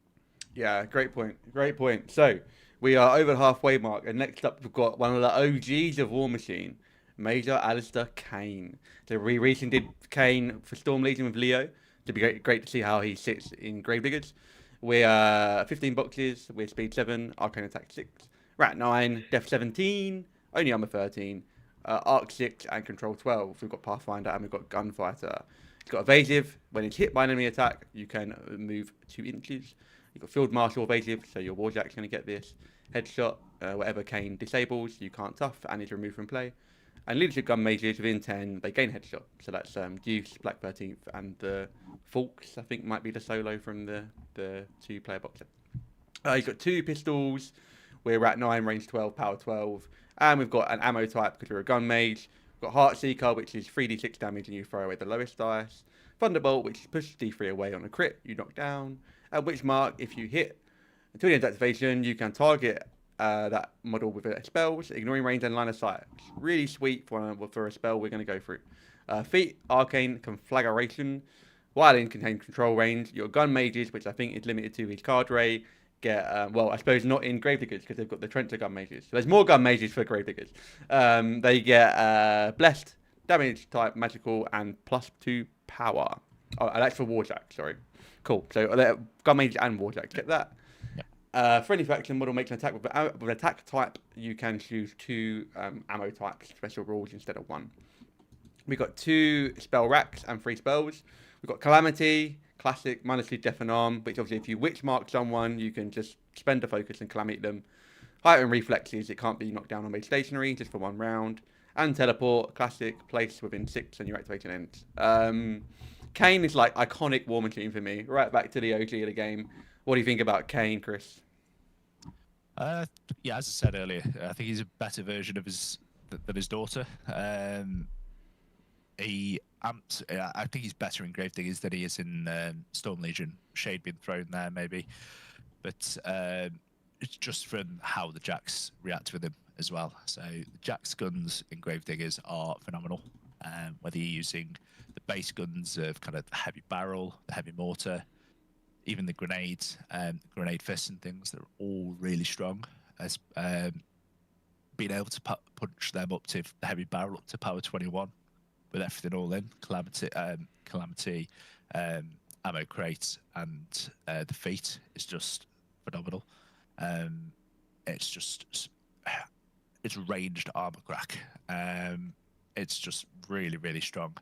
Yeah, great point. Great point. So we are over the halfway mark, and next up we've got one of the OGs of Warmachine, Major Allister Caine. So we recently did Caine for Storm Legion with Leo. It'd be great to see how he sits in Gravediggers. We're 15 boxes, we're speed 7, arcane attack 6, rat 9, def 17, only armor 13, arc 6, and control 12. We've got Pathfinder and we've got Gunfighter. It's got evasive. When it's hit by an enemy attack, you can move 2 inches. You've got Field Marshal evasive, so your Warjack's going to get this. Headshot, whatever Caine disables, you can't tough and is removed from play. And leadership gun mages within 10, they gain headshot. So that's Deuce, Black 13th, and the Falks, I think, might be the solo from the 2-player box set. You've got 2 pistols. We're at 9, range 12, power 12. And we've got an ammo type because we're a gun mage. We've got Heartseeker, which is 3d6 damage and you throw away the lowest dice. Thunderbolt, which pushes d3 away on a crit, you knock down. And Witchmark, if you hit until the end of activation, you can target that model with spells, ignoring range and line of sight. It's really sweet for a spell we're going to go through. Feat, Arcane Conflagration. Violin contains control range. Your gun mages, which I think is limited to his card ray, get, well, I suppose not in Gravediggers because they've got the Trencher gun mages. So there's more gun mages for Gravediggers. They get Blessed, damage type, magical, and +2 power. Oh, that's for Warjack, sorry. Cool. So gun mages and Warjack get that. For any faction model makes an attack with an attack type, you can choose 2 ammo types, special rules instead of 1. We've got 2 spell racks and 3 spells. We've got Calamity, classic, -2 death and arm, which obviously if you witch mark someone, you can just spend a focus and calamity them. Height and reflexes, it can't be knocked down or made stationary, just for 1 round. And teleport, classic, place within 6 and your activation ends. Caine is like iconic Warmachine for me, right back to the OG of the game. What do you think about Caine, Chris? Yeah, as I said earlier, I think he's a better version of than his daughter. I think he's better in Gravediggers than he is in Storm Legion. Shade being thrown there, maybe, but it's just from how the Jacks react with him as well. So the Jacks guns in Gravediggers are phenomenal. Whether you're using the base guns of kind of the heavy barrel, the heavy mortar, even the grenades, grenade fists and things, they're all really strong. As being able to punch them up to the heavy barrel up to power 21 with everything all in, calamity, ammo crate, and the feat is just phenomenal. It's ranged armor crack. It's just really, really strong.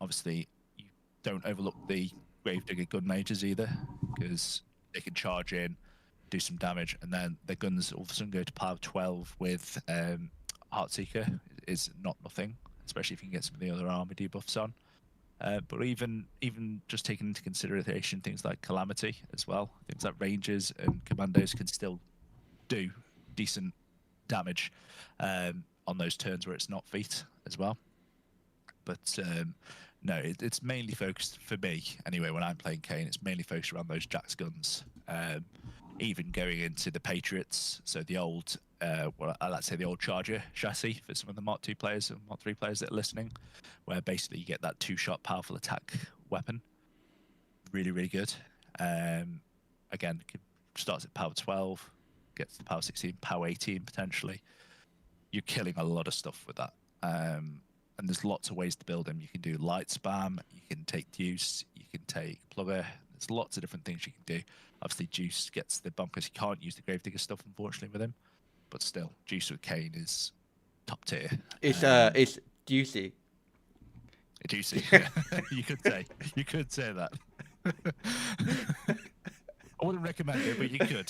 Obviously, you don't overlook the Gravedigger gun mages either, because they can charge in, do some damage, and then their guns all of a sudden go to power 12 with Heartseeker is not nothing, especially if you can get some of the other armor debuffs on. But even just taking into consideration things like Calamity as well, things like Rangers and Commandos can still do decent damage on those turns where it's not feat as well. But no, it's mainly focused, for me anyway, when I'm playing Caine, it's mainly focused around those Jack's guns. Even going into the Patriots, so the old well, I like to say the old Charger chassis for some of the Mark 2 players and Mark 3 players that are listening, where basically you get that 2-shot powerful attack weapon. Really, really good. Again, starts at power 12, gets to power 16, power 18 potentially. You're killing a lot of stuff with that. And there's lots of ways to build them. You can do light spam, you can take Deuce, you can take Plugger. There's lots of different things you can do. Obviously, Juice gets the bump because you can't use the Gravedigger stuff, unfortunately, with him. But still, Juice with Caine is top tier. It's juicy. Juicy. Yeah. You could say that. I wouldn't recommend it, but you could.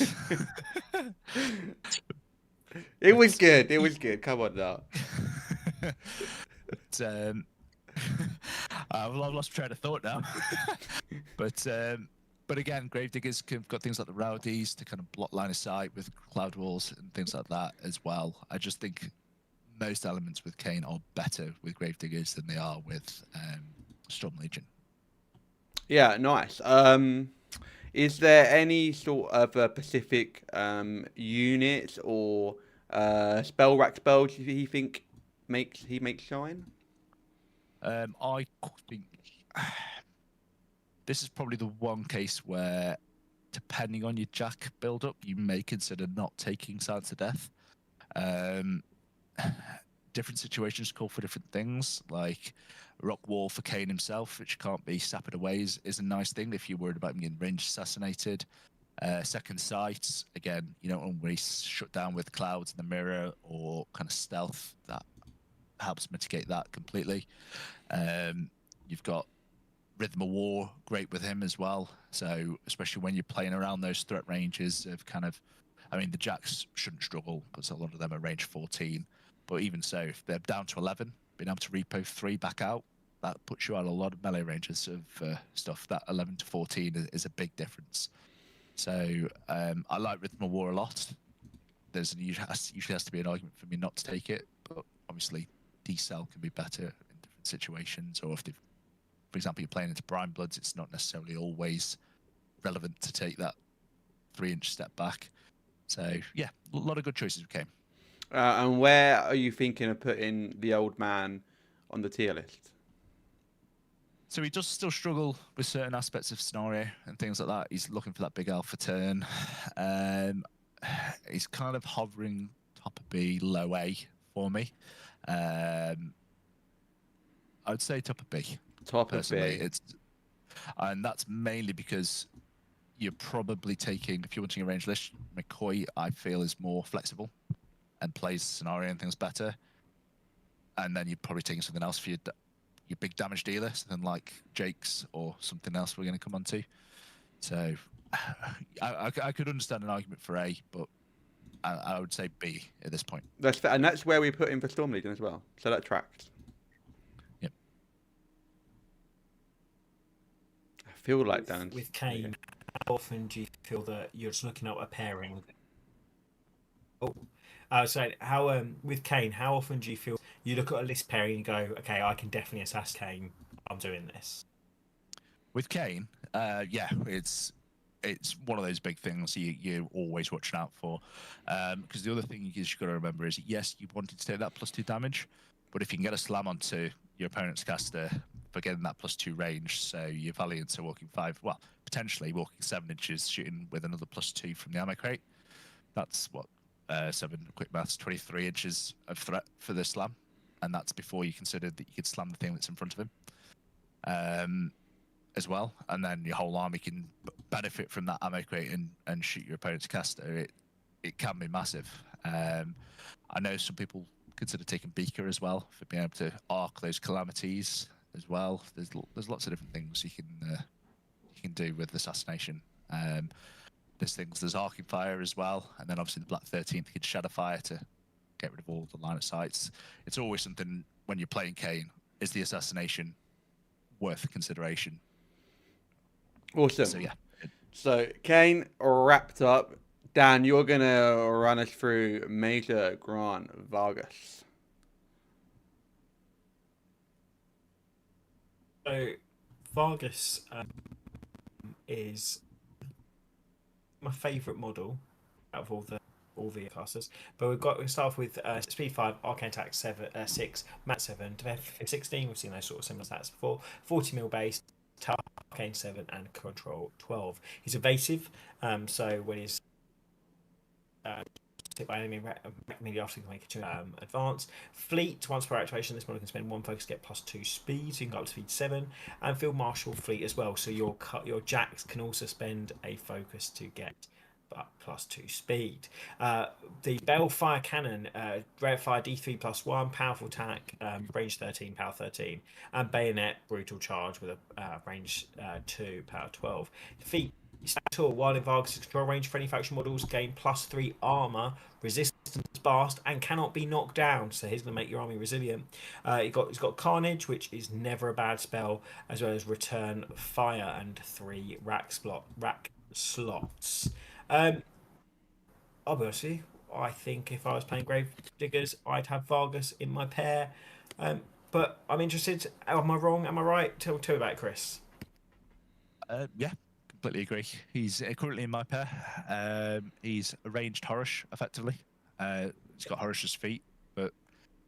It was good. It was good. Come on now. But, I've lost train of thought now. But again, Gravediggers have got things like the Rowdies to kind of block line of sight with cloud walls and things like that as well. I just think most elements with Caine are better with Gravediggers than they are with Storm Legion. Yeah, nice. Is there any sort of specific units or spell rack spells he think makes shine? I think this is probably the one case where, depending on your Jack build-up, you may consider not taking Silence to Death. Different situations call for different things, like Rock Wall for Caine himself, which can't be sapped away, is a nice thing if you're worried about him getting range assassinated. Second Sight, again, you don't want to be shut down with clouds in the mirror or kind of stealth. That helps mitigate that completely. You've got Rhythm of War, great with him as well. So especially when you're playing around those threat ranges of kind of, I mean, the Jacks shouldn't struggle because a lot of them are range 14. But even so, if they're down to 11, being able to repo 3 back out, that puts you out a lot of melee ranges of stuff. That 11 to 14 is a big difference. So I like Rhythm of War a lot. There's usually has to be an argument for me not to take it, but obviously D-Cell can be better in different situations, or if they've, for example, you're playing into Brine Bloods, it's not necessarily always relevant to take that 3-inch step back. So yeah, a lot of good choices we came. And where are you thinking of putting the old man on the tier list? So he does still struggle with certain aspects of scenario and things like that. He's looking for that big alpha turn. He's kind of hovering top of B, low A for me. I would say top of B. Top of B. And that's mainly because you're probably taking, if you're wanting a range list, McCoy, I feel, is more flexible and plays scenario and things better. And then you're probably taking something else for your big damage dealer, something like Jake's or something else we're going to come on to. So I could understand an argument for A, but I would say B at this point. That's fair. And that's where we put in for Storm Legion as well. So that tracks. Yep. I feel like Dan. With Caine, how often do you feel that you're just looking at a pairing? With Caine, how often do you feel you look at a list pairing and go, okay, I can definitely assess Caine. I'm doing this. With Caine, yeah, it's one of those big things you're always watching out for. Because the other thing you've got to remember is, yes, you wanted to take that +2 damage, but if you can get a slam onto your opponent's caster for getting that +2 range, so your Valiants are walking 5, well, potentially walking 7 inches, shooting with another +2 from the ammo crate. That's what, 7 quick maths, 23 inches of threat for the slam. And that's before you considered that you could slam the thing that's in front of him as well. And then your whole army can benefit from that ammo crate and shoot your opponent's caster. It can be massive. I know some people consider taking Beaker as well for being able to arc those calamities as well. There's lots of different things you can do with assassination. There's arcing fire as well, and then obviously the Black 13th can shadow fire to get rid of all the line of sights. It's always something when you're playing Caine. Is the assassination worth consideration? Awesome. So yeah. So Caine wrapped up. Dan, you're gonna run us through Major Grant Vargus. So Vargus is my favourite model out of all the all the classes. But we start off with speed 5, arcane attack 6, mat 7, defense 16. We've seen those sort of similar stats before. 40 mil base, arcane 7, and control 12. He's evasive, so when he's hit by enemy immediately after, you can make it to advance. Fleet, once per activation, this model can spend 1 focus to get +2 speed, so you can go up to speed 7. And Field Marshal Fleet as well, so your jacks can also spend a focus to get +2 speed. The Bellfire Cannon, Red Fire D3 +1, powerful attack, range 13, power 13, and Bayonet, brutal charge with a range 2, power 12. Feet. While in Vargus' control range for any faction models, gain +3 armor, resistance blast, and cannot be knocked down. So he's going to make your army resilient. He's got Carnage, which is never a bad spell, as well as Return Fire and 3 rack slots. I'll be honest with you, I think if I was playing Gravediggers, I'd have Vargus in my pair. But I'm interested. Am I wrong? Am I right? Tell me about it, Chris. Yeah. Completely agree. He's currently in my pair. He's a ranged Horish, effectively. He's got Horish's feet, but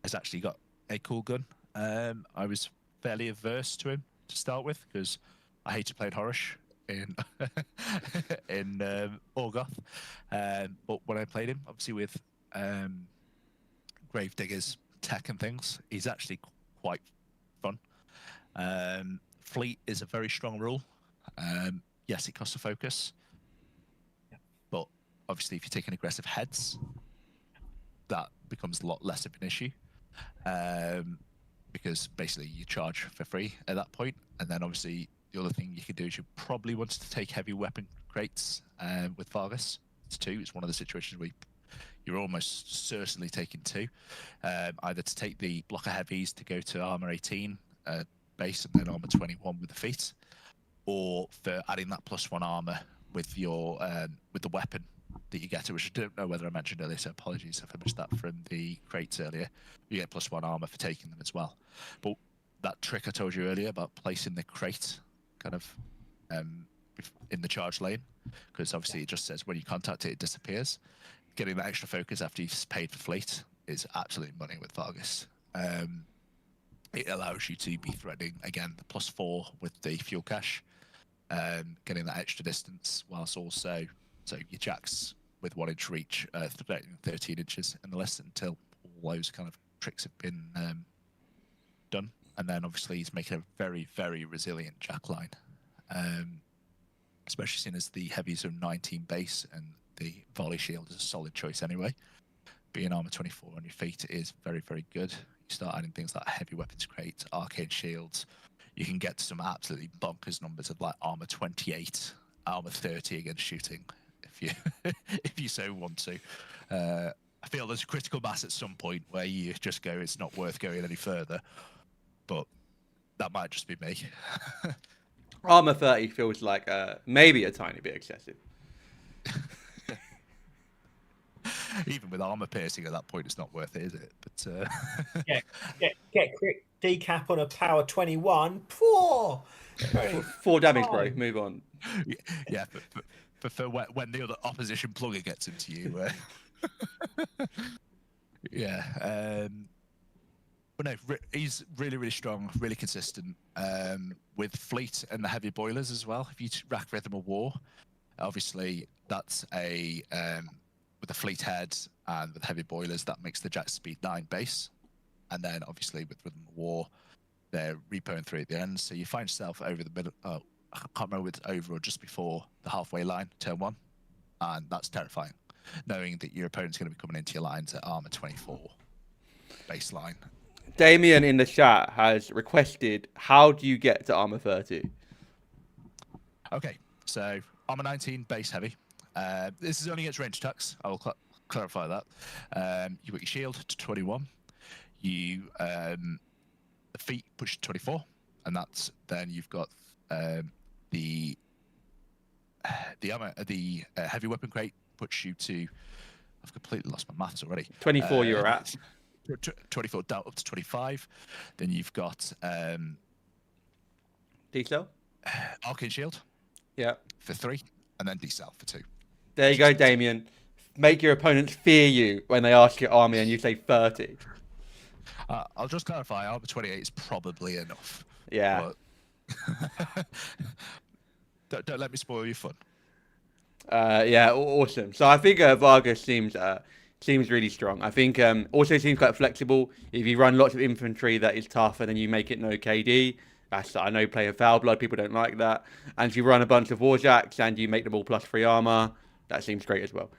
has actually got a cool gun. I was fairly averse to him to start with because I hated playing Horish in Orgoth. But when I played him, obviously with Gravediggers tech and things, he's actually quite fun. Fleet is a very strong rule. Yes, it costs a focus, but obviously if you're taking aggressive heads, that becomes a lot less of an issue, because basically you charge for free at that point. And then obviously the other thing you could do is you probably want to take heavy weapon crates with Vargus. It's 2. It's one of the situations where you're almost certainly taking 2, either to take the blocker heavies to go to armor 18 base and then armor 21 with the feet, or for adding that +1 armor with your with the weapon that you get, which I don't know whether I mentioned earlier, so apologies if I missed that from the crates earlier. You get +1 armor for taking them as well. But that trick I told you earlier about placing the crate kind of in the charge lane, because obviously it just says when you contact it, it disappears. Getting that extra focus after you've paid for fleet is absolutely money with Vargus. It allows you to be threading, again, the +4 with the fuel cache, getting that extra distance, whilst also, so your jacks with 1 inch reach, 13 inches in the list until all those kind of tricks have been done. And then obviously he's making a very, very resilient jack line, especially seen as the heavies are 19 base and the volley shield is a solid choice anyway. Being armor 24 on your feet is very, very good. You start adding things like heavy weapons crate, arcane shields. You can get to some absolutely bonkers numbers of like armor 28, armor 30 against shooting, if you if you so want to. I feel there's a critical mass at some point where you just go, it's not worth going any further. But that might just be me. Armor 30 feels like maybe a tiny bit excessive. Even with armor piercing at that point, it's not worth it, is it? But get crit decap on a power 21. Poor. 4 damage, bro. Move on. Yeah, but for when the other opposition plugger gets into you, yeah. But no, he's really, really strong, really consistent. With fleet and the heavy boilers as well. If you rack Rhythm of War, obviously that's a with the fleet head and with heavy boilers, that makes the jack speed 9 base. And then obviously with Rhythm of War, they're repoing 3 at the end. So you find yourself over the middle. Oh, I can't remember if it's over or just before the halfway line, turn 1. And that's terrifying, knowing that your opponent's going to be coming into your lines at armor 24 baseline. Damien in the chat has requested, how do you get to armor 30? Okay, so armor 19 base heavy. This is only against range attacks. I will clarify that. You've got your shield to 21. You the feet push to 24, and that's then you've got the armor, the heavy weapon crate puts you to. I've completely lost my maths already. 24 you're at. 24 down up to 25. Then you've got D-cell? Arcane Shield. Yeah. For 3, and then D-cell for 2. There you go, Damien. make your opponents fear you when they ask your army and you say 30. I'll just clarify, armor 28 is probably enough. Yeah. But don't let me spoil your fun. Yeah, awesome. So I think Vargus seems really strong. I think also seems quite flexible. If you run lots of infantry that is tough and then you make it no KD, I know playing Foul Blood, people don't like that. And if you run a bunch of Warjacks and you make them all +3 armor, that seems great as well.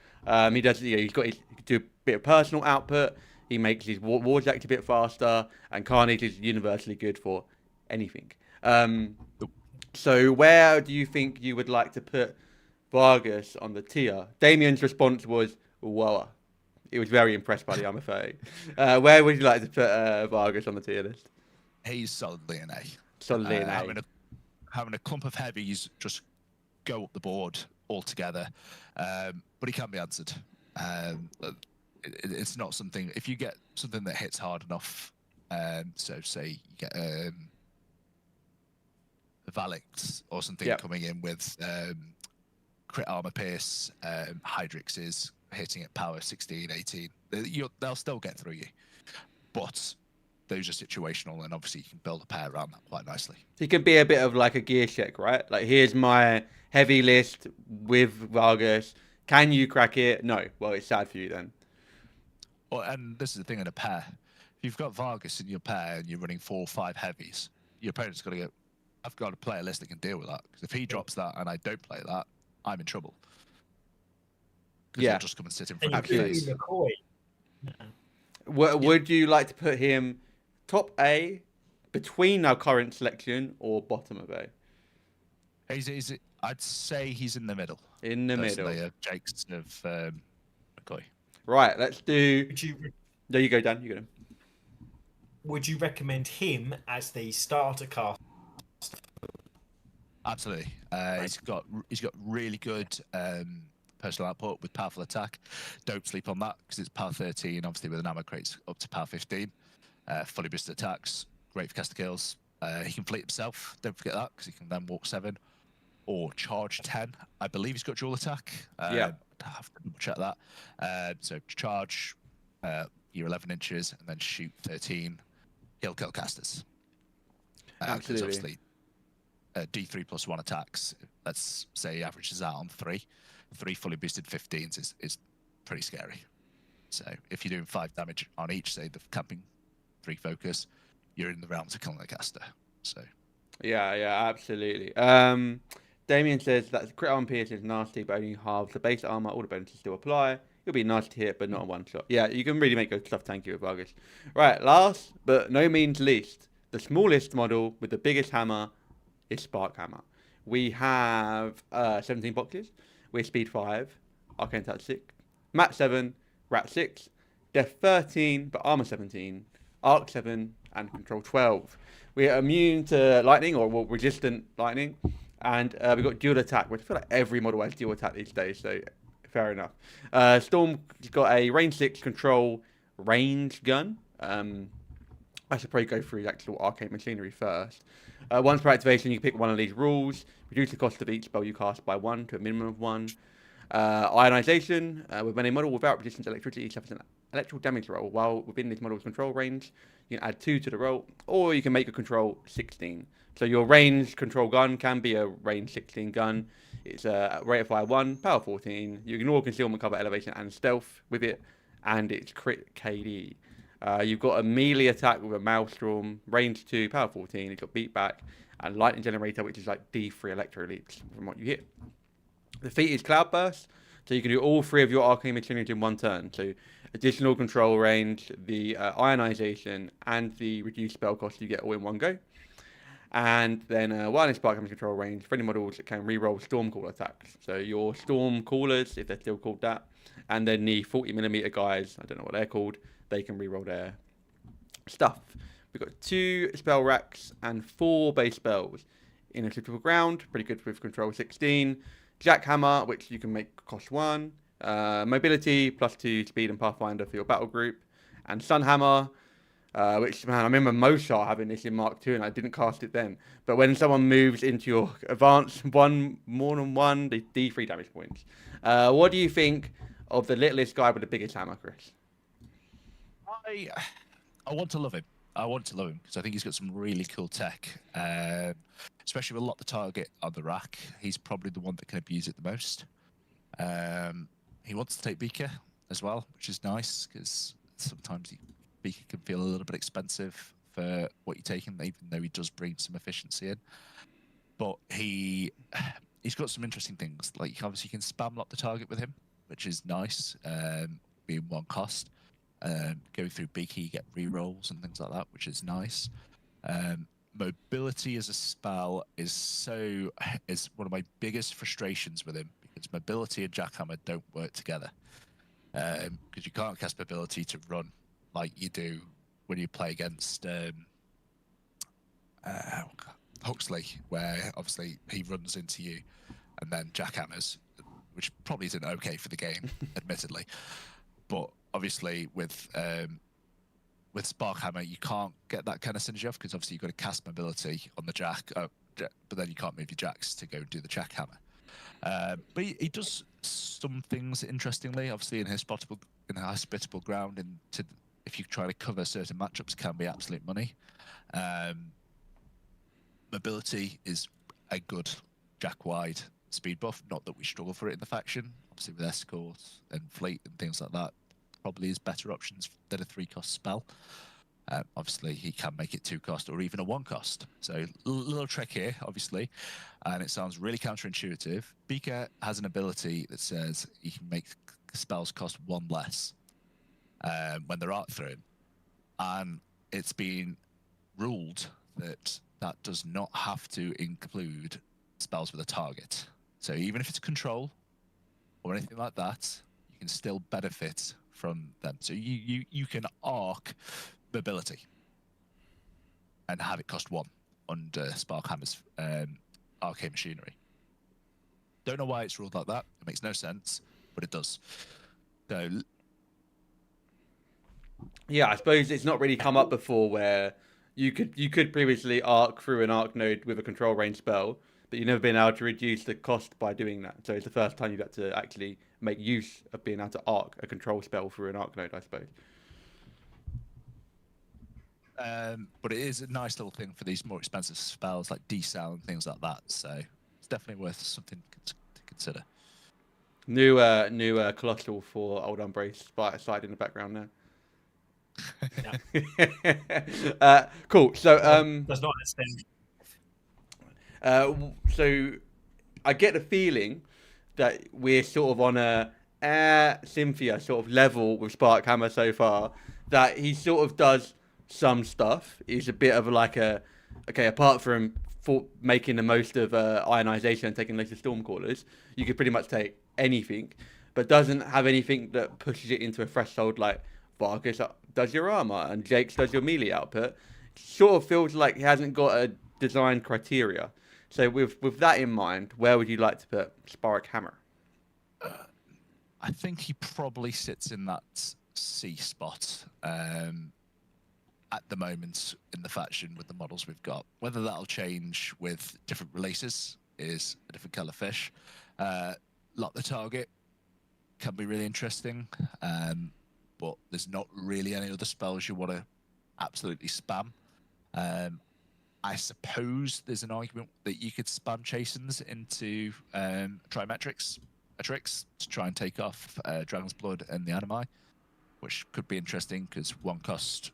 He does, he's got he do a bit of personal output. He makes his Warjacks a bit faster, and Carnage is universally good for anything. So where do you think you would like to put Vargus on the tier? Damien's response was lower. He was very impressed by the armor 30. Where would you like to put Vargus on the tier list? He's solidly an A. Solidly an A. Having a clump of heavies just go up the board altogether, but he can be answered. It's not something. If you get something that hits hard enough, so say you get Valix or something coming in with crit armor pierce, Hydrix is hitting at power 16, 18. They'll still get through you, but those are situational, and obviously you can build a pair around that quite nicely. He could be a bit of like a gear check, right? Like, here's my heavy list with Vargus. Can you crack it? No. Well, it's sad for you then. Well, and this is the thing in a pair. If you've got Vargus in your pair and you're running 4 or 5 heavies, your opponent's got to go, I've got to play a list that can deal with that. Because if he drops that and I don't play that, I'm in trouble. Because he'll just come and sit in front of me. McCoy. Would you like to put him top A, between our current selection, or bottom of A? I'd say he's in the middle. In the middle. Jake's of McCoy. Right, let's do... There you go, Dan. You got him. Would you recommend him as the starter cast? Absolutely. He's got really good personal output with powerful attack. Don't sleep on that, because it's power 13, obviously with an ammo crate up to power 15. Fully boosted attacks, great for caster kills. He can fleet himself, don't forget that, because he can then walk 7 or charge 10. I believe he's got dual attack. Yeah. I have to check that. So charge your 11 inches and then shoot 13. He'll kill casters. Absolutely. Obviously, D3+1 attacks, let's say averages out on 3. 3 fully boosted 15s is pretty scary. So if you're doing 5 damage on each, say the camping 3 focus, you're in the realms of killing a caster. So yeah, absolutely. Damien says that crit armor pierce is nasty, but only halves the base armor. All the bonuses still apply. It'll be nice to hit, but not on one shot. Yeah, you can really make good stuff. Thank you, Vargus. Right, last but no means least, the smallest model with the biggest hammer is Sparkhammer. We have 17 boxes. We're speed 5, arcane attack 6, mat 7, rat 6, death 13, but armor 17, arc 7, and control 12. We're immune to lightning, or resistant lightning, and we've got dual attack, which I feel like every model has dual attack these days, so fair enough. Storm's got a range 6 control range gun. I should probably go through the actual arcane machinery first. Once per activation, you can pick one of these rules. Reduce the cost of each spell you cast by 1 to a minimum of 1. Ionization. With any model without resistance to electricity, each suffers an electrical damage roll. While within this model's control range, you can add 2 to the roll, or you can make a control 16. So your range control gun can be a range 16 gun. It's a rate of fire 1, power 14. You ignore concealment, cover, elevation, and stealth with it, and it's crit KD. You've got a melee attack with a Maelstrom, range 2, power 14. It's got beatback, and lightning generator, which is like D3 electro leaps from what you hit. The feat is cloudburst, so you can do all 3 of your arcane materials in one turn. So additional control range, the ionization, and the reduced spell cost you get all in one go. And then while in Sparkhammer's control range, for any models that can reroll Stormcaller attacks. So your Stormcallers, if they're still called that, and then the 40mm guys, I don't know what they're called, they can reroll their stuff. We've got 2 spell racks and 4 base spells. Inhospitable Ground, pretty good with control 16. Jackhammer, which you can make cost 1. Mobility, +2 speed and pathfinder for your battle group. And Sunhammer, which, man, I remember Moshar having this in Mark 2 and I didn't cast it then. But when someone moves into your advanced 1 more than 1, they D3 damage points. What do you think of the littlest guy with the biggest hammer, Chris? I want to love him. I want to love him because I think he's got some really cool tech, especially with Lock the Target on the rack. He's probably the one that can abuse it the most. He wants to take Beaker as well, which is nice because sometimes Beaker can feel a little bit expensive for what you're taking, even though he does bring some efficiency in. But he's got some interesting things. Like, obviously, you can spam Lock the Target with him, which is nice, being one cost. Go through Beaker, you get re-rolls and things like that, which is nice. Mobility as a spell is one of my biggest frustrations with him, because mobility and Jackhammer don't work together. Because you can't cast mobility to run like you do when you play against Huxley, where obviously he runs into you and then jackhammers, which probably isn't okay for the game, admittedly. But obviously with Sparkhammer, you can't get that kind of synergy off, because obviously you've got to cast mobility on the jack, but then you can't move your jacks to go do the jackhammer. But he does some things interestingly. Obviously, in hospitable ground, and if you try to cover certain matchups, can be absolute money. Mobility is a good jack-wide speed buff. Not that we struggle for it in the faction. Obviously, with escort and fleet and things like that, probably is better options than a 3-cost spell. Obviously, he can make it 2-cost or even a 1-cost. So, little trick here, obviously, and it sounds really counterintuitive. Beaker has an ability that says he can make spells cost 1 less when they're arc through him, and it's been ruled that does not have to include spells with a target. So even if it's control or anything like that, you can still benefit from them. So you can arc mobility and have it cost 1 under Sparkhammer's arcane machinery. Don't know why it's ruled like that. It makes no sense, but it does. So yeah, I suppose it's not really come up before where you could previously arc through an arc node with a control range spell, but you've never been able to reduce the cost by doing that. So it's the first time you've had to actually make use of being able to arc a control spell through an arc node, I suppose. But it is a nice little thing for these more expensive spells like D-Cell and things like that. So it's definitely worth something to consider. New Colossal for Old Umbrace slide in the background there. Cool. So that's not a thing. So I get the feeling that we're sort of on a Cynthia sort of level with Sparkhammer so far, that he sort of does some stuff. He's a bit of like apart from making the most of ionization and taking loads of Stormcallers, you could pretty much take anything, but doesn't have anything that pushes it into a threshold like Vargus does your armor and Jake's does your melee output. Sort of feels like he hasn't got a design criteria. So with that in mind, where would you like to put Sparkhammer? I think he probably sits in that C spot at the moment in the faction with the models we've got. Whether that'll change with different releases is a different kettle of fish. Lock the Target can be really interesting, but there's not really any other spells you want to absolutely spam. I suppose there's an argument that you could spam Chasens into Trimetrics to try and take off Dragon's Blood and the Animi, which could be interesting because 1-cost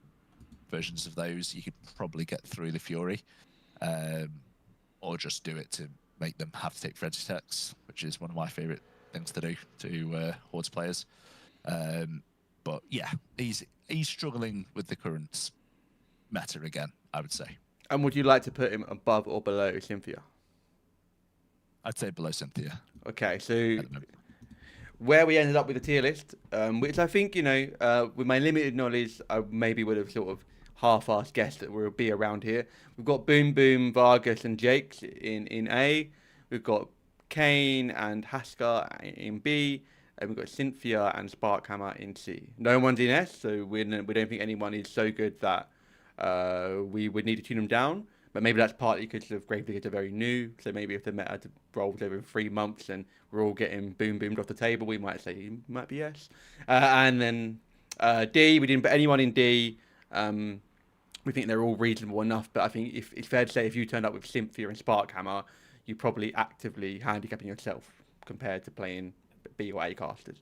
versions of those you could probably get through the Fury, or just do it to make them have to take French attacks, which is one of my favourite things to do to Hordes players. But yeah, he's struggling with the current meta again, I would say. And would you like to put him above or below Cynthia? I'd say below Cynthia. Okay, so where we ended up with the tier list, which I think, with my limited knowledge, I maybe would have sort of half-assed guessed that we'll be around here. We've got Boom Boom, Vargus and Jake in A. We've got Caine and Hasker in B. And we've got Cynthia and Sparkhammer in C. No one's in S, so we don't think anyone is so good that we would need to tune them down. But maybe that's partly because of Gravediggers are very new. So maybe if the meta rolls over in 3 months and we're all getting boomed off the table, we might say might be yes. And then D, we didn't put anyone in D. We think they're all reasonable enough. But I think if it's fair to say if you turned up with Cynthia and Sparkhammer, you're probably actively handicapping yourself compared to playing B or A casters.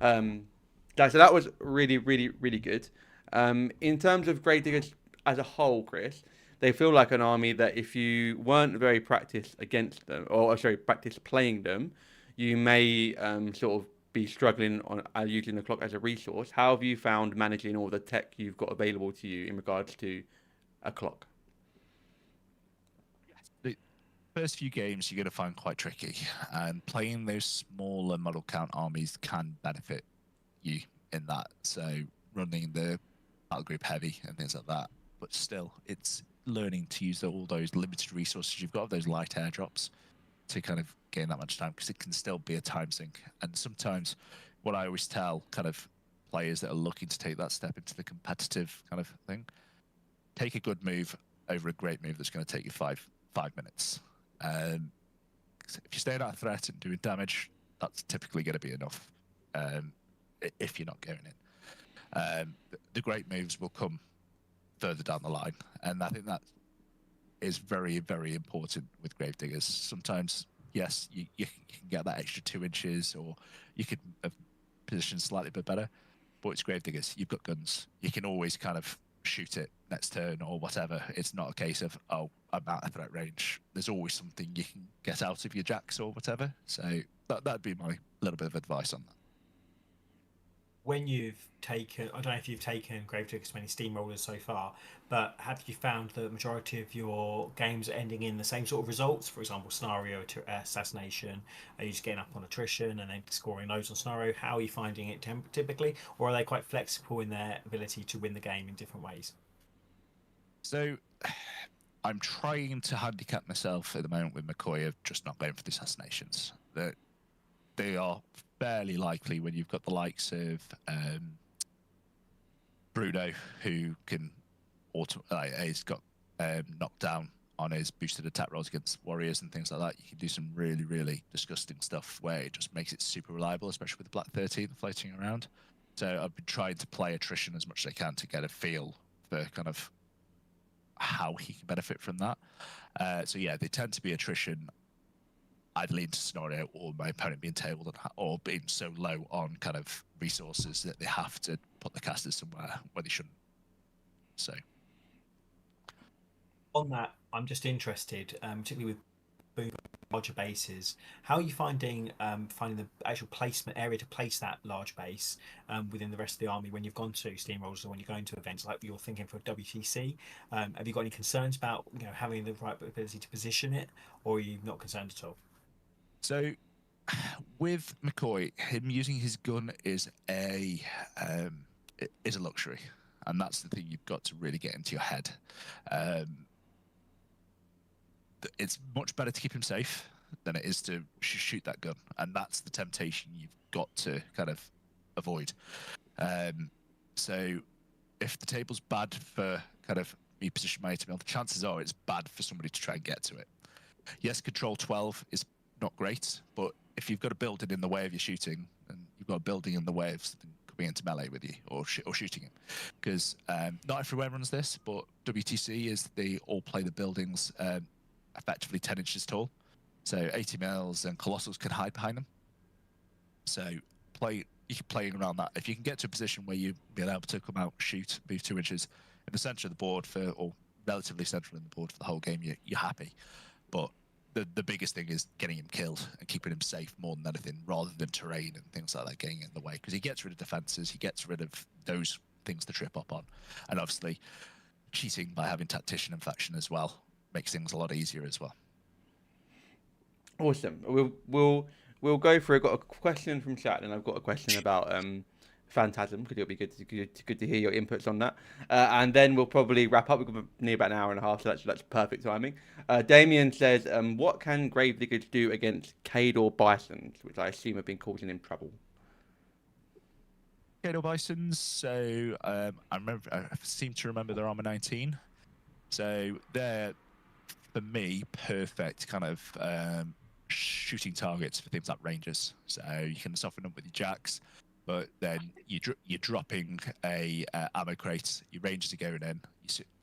So that was really, really, really good. In terms of Gravediggers as a whole, Chris, they feel like an army that if you weren't very practiced against them, or sorry, practiced playing them, you may sort of be struggling on using the clock as a resource. How have you found managing all the tech you've got available to you in regards to a clock? The first few games you're going to find quite tricky, and playing those smaller model count armies can benefit you in that. So running the battle group heavy and things like that, but still, it's learning to use all those limited resources you've got, those light airdrops, to kind of gain that much time, because it can still be a time sink. And sometimes what I always tell kind of players that are looking to take that step into the competitive kind of thing, take a good move over a great move that's going to take you five minutes. If you're staying out of threat and doing damage, that's typically going to be enough if you're not going in. The great moves will come further down the line, and I think that is very, very important with Gravediggers. Sometimes, yes, you can get that extra 2 inches, or you could position slightly bit better, but it's Gravediggers. You've got guns. You can always kind of shoot it next turn or whatever. It's not a case of, oh, I'm out of threat range. There's always something you can get out of your jacks or whatever. So that'd be my little bit of advice on that. When you've taken, I don't know if you've taken Gravediggers to many steamrollers so far, but have you found the majority of your games are ending in the same sort of results? For example, scenario assassination, are you just getting up on attrition and then scoring loads on scenario? How are you finding it typically? Or are they quite flexible in their ability to win the game in different ways? So I'm trying to handicap myself at the moment with McCoy of just not going for the assassinations. They are fairly likely when you've got the likes of Bruno, who can he's got knocked down on his boosted attack rolls against warriors and things like that. You can do some really, really disgusting stuff where it just makes it super reliable, especially with the Black 13 floating around. So I've been trying to play attrition as much as I can to get a feel for kind of how he can benefit from that. So yeah, they tend to be attrition. I'd lean to scenario, or my opponent being tabled or being so low on kind of resources that they have to put the casters somewhere where they shouldn't. So on that, I'm just interested, particularly with larger bases. How are you finding the actual placement area to place that large base within the rest of the army when you've gone to steamrollers or when you're going to events like you're thinking for WTC? Have you got any concerns about having the right ability to position it, or are you not concerned at all? So, with McCoy, him using his gun is a luxury, and that's the thing you've got to really get into your head. It's much better to keep him safe than it is to shoot that gun, and that's the temptation you've got to kind of avoid. So, if the table's bad for kind of me position my ATML, the chances are it's bad for somebody to try and get to it. Yes, control 12 is not great, but if you've got a building in the way of your shooting, and you've got a building in the way of something coming into melee with you or shooting him, because not everywhere runs this, but WTC is they all play the buildings effectively 10 inches tall, so 80 mils and colossals can hide behind them. So you can play around that. If you can get to a position where you've been able to come out, shoot, move 2 inches in the center of the board or relatively central in the board for the whole game, you're happy. But the biggest thing is getting him killed and keeping him safe more than anything, rather than terrain and things like that getting in the way, because he gets rid of defenses, he gets rid of those things to trip up on, and obviously cheating by having tactician and faction as well makes things a lot easier as well. Awesome. We'll go through. I've got a question from chat, and I've got a question about Phantasm, because it'll be good to hear your inputs on that. And then we'll probably wrap up. We've got near about an hour and a half, so that's perfect timing. Damien says, what can Gravediggers do against Cador Bisons, which I assume have been causing him trouble? Cador Bisons, so I seem to remember they're armor 19. So they're for me, perfect kind of shooting targets for things like Rangers. So you can soften up with your jacks, but then you're dropping a ammo crate. Your Rangers are going in.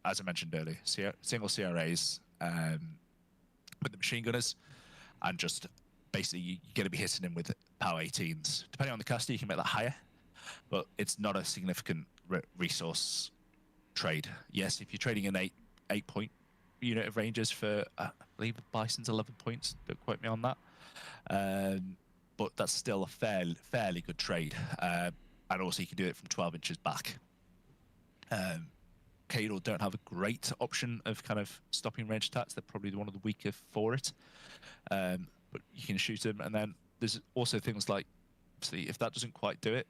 As I mentioned earlier, single CRAs with the machine gunners, and just basically you're going to be hitting them with power 18s. Depending on the caster, you can make that higher, but it's not a significant resource trade. Yes, if you're trading an 8-point unit of Rangers for, I believe Bison's 11 points, don't quote me on that, but that's still a fairly good trade, and also you can do it from 12 inches back. Caine don't have a great option of kind of stopping range attacks. They're probably one of the weaker for it, but you can shoot them. And then there's also things like, obviously, if that doesn't quite do it,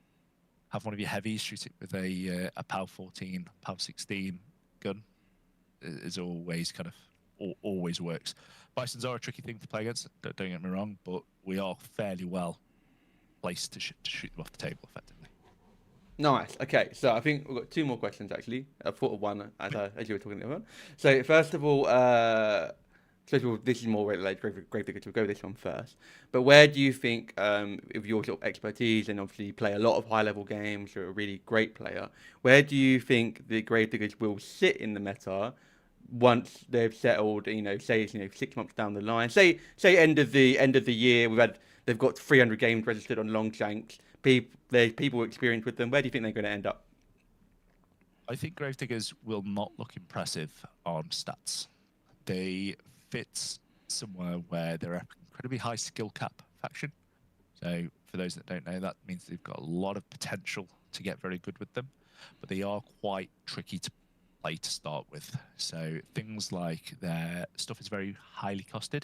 have one of your heavies shoot it with a POW 14, POW 16 gun. Is always kind of always works. Bisons are a tricky thing to play against, don't get me wrong, but we are fairly well placed to shoot them off the table effectively. Nice. Okay, so I think we've got 2 more questions actually. I thought of one as you were talking about. So first of all, this is more related to Gravedigger, so we'll go with this one first. But where do you think, with your sort of expertise, and obviously you play a lot of high-level games, you're a really great player, where do you think the Gravediggers will sit in the meta once they've settled? Say 6 months down the line. Say end of the year, they've got 300 games registered on Longshanks. There's people experienced with them. Where do you think they're going to end up? I think Gravediggers will not look impressive on stats. They fit somewhere where they're an incredibly high skill cap faction. So for those that don't know, that means they've got a lot of potential to get very good with them, but they are quite tricky to play to start with. So things like their stuff is very highly costed.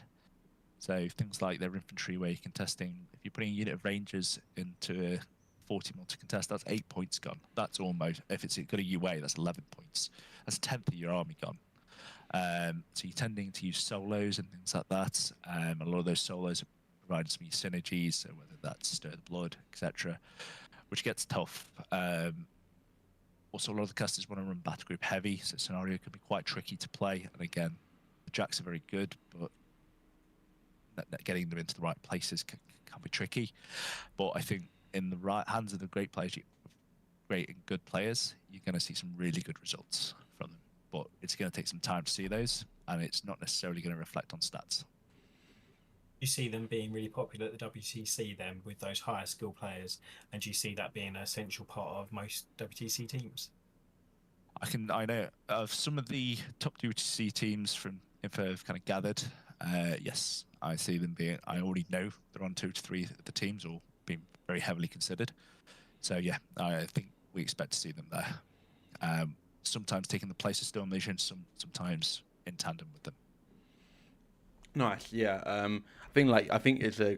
So things like their infantry, where you're contesting, if you're putting a unit of Rangers into a 40 mil to contest, that's 8 points gone. That's almost, if it's got a UA, that's 11 points. That's a tenth of your army gone. So you're tending to use solos and things like that. A lot of those solos are providing some synergies, so whether that's Stir the Blood, etc., which gets tough. Also, a lot of the casters want to run battle group heavy, so scenario can be quite tricky to play. And again, the jacks are very good, but getting them into the right places can be tricky. But I think in the right hands of the great and good players, you're going to see some really good results from them. But it's going to take some time to see those, and it's not necessarily going to reflect on stats. You see them being really popular at the WTC then with those higher skill players, and do you see that being an essential part of most WTC teams? I know of some of the top WTC teams from info I've kind of gathered. Yes, I see them being. I already know they're on 2 to 3 of the teams, or being very heavily considered. So yeah, I think we expect to see them there. Sometimes taking the place of Storm Legion, sometimes in tandem with them. Nice, yeah. I think it's a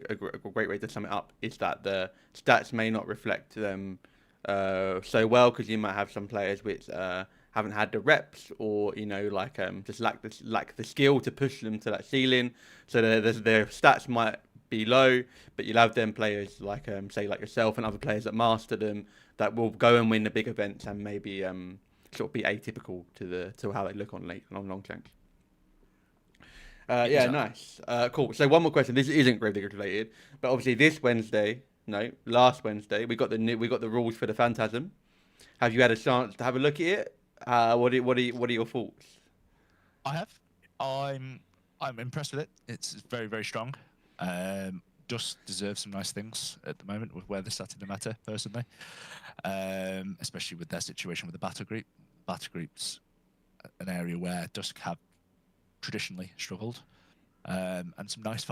great way to sum it up is that the stats may not reflect them so well, because you might have some players which haven't had the reps, or just lack the skill to push them to that ceiling. So their stats might be low, but you'll have them players like say like yourself and other players that master them, that will go and win the big events and maybe sort of be atypical to how they look on Longshanks. Yeah, nice. Cool. So one more question. This isn't Gravedigger related, but obviously last Wednesday we got the rules for the Phantasm. Have you had a chance to have a look at it? What are your thoughts? I have. I'm impressed with it. It's very, very strong. Dust deserves some nice things at the moment with where they're sat in the meta, personally. Especially with their situation with the battle group. Battle group's an area where Dusk have traditionally struggled, and some nice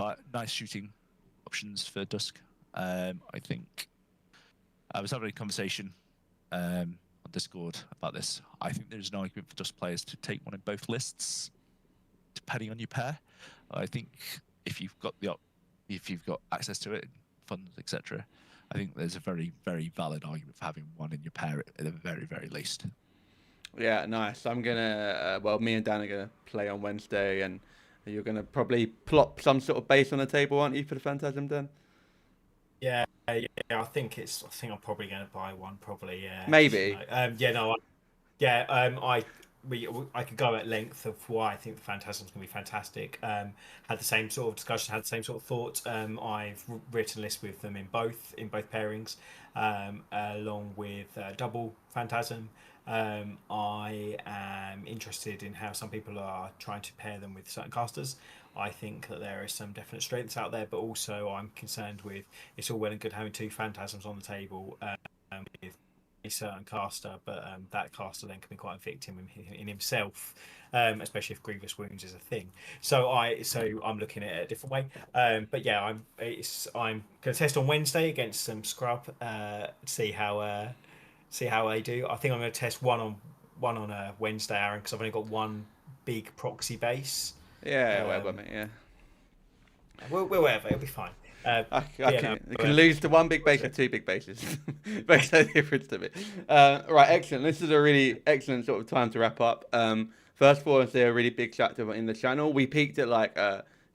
shooting options for Dusk. I think I was having a conversation on Discord about this. I think there's an argument for Dusk players to take one in both lists, depending on your pair. I think if you've got access to it, funds, etc., I think there's a very, very valid argument for having one in your pair at the very, very least. Yeah, nice. I'm gonna me and Dan are gonna play on Wednesday, and you're gonna probably plop some sort of base on the table, aren't you, for the Phantasm, Dan? Yeah. I think I'm probably going to buy one. Probably, yeah. Maybe. I I could go at length of why I think the Phantasm's going to be fantastic. Had the same sort of discussion, had the same sort of thought. I've written lists with them in both pairings, along with double Phantasm. I am interested in how some people are trying to pair them with certain casters. I think that there is some definite strengths out there, but also I'm concerned with it's all well and good having two Phantasms on the table with a certain caster, but that caster then can be quite a victim in himself, especially if grievous wounds is a thing. So I'm looking at it a different way. But yeah, I'm going to test on Wednesday against some scrub, see how they do. I think I'm going to test one on a Wednesday, Aaron, because I've only got one big proxy base. Yeah, whatever, mate. Yeah. Well, whatever, it'll be fine. You can lose to one big base or two big bases. Makes no difference to me. Right, excellent. This is a really excellent sort of time to wrap up. First of all, I say a really big shout out in the channel. We peaked at like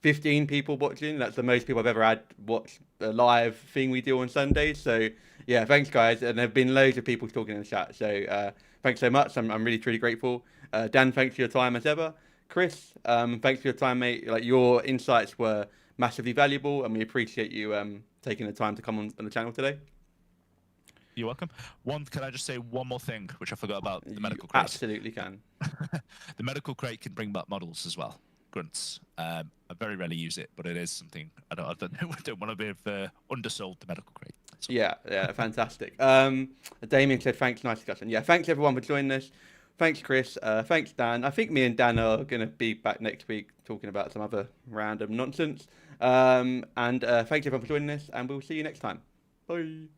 15 people watching. That's the most people I've ever had watch the live thing we do on Sundays. So yeah, thanks guys. And there have been loads of people talking in the chat. So thanks so much. I'm really truly grateful. Dan, thanks for your time as ever. Chris, thanks for your time, mate. Like your insights were massively valuable, and we appreciate you taking the time to come on the channel today. You're welcome. Can I just say one more thing, which I forgot about the medical crate? Absolutely can. The medical crate can bring back models as well. Grunts. I very rarely use it, but it is something I don't want to be undersold the medical crate. So. Yeah, fantastic. Damien said thanks, nice discussion. Yeah, thanks everyone for joining us. Thanks, Chris. Thanks, Dan. I think me and Dan are going to be back next week talking about some other random nonsense. And thanks everyone for joining us, and we'll see you next time. Bye.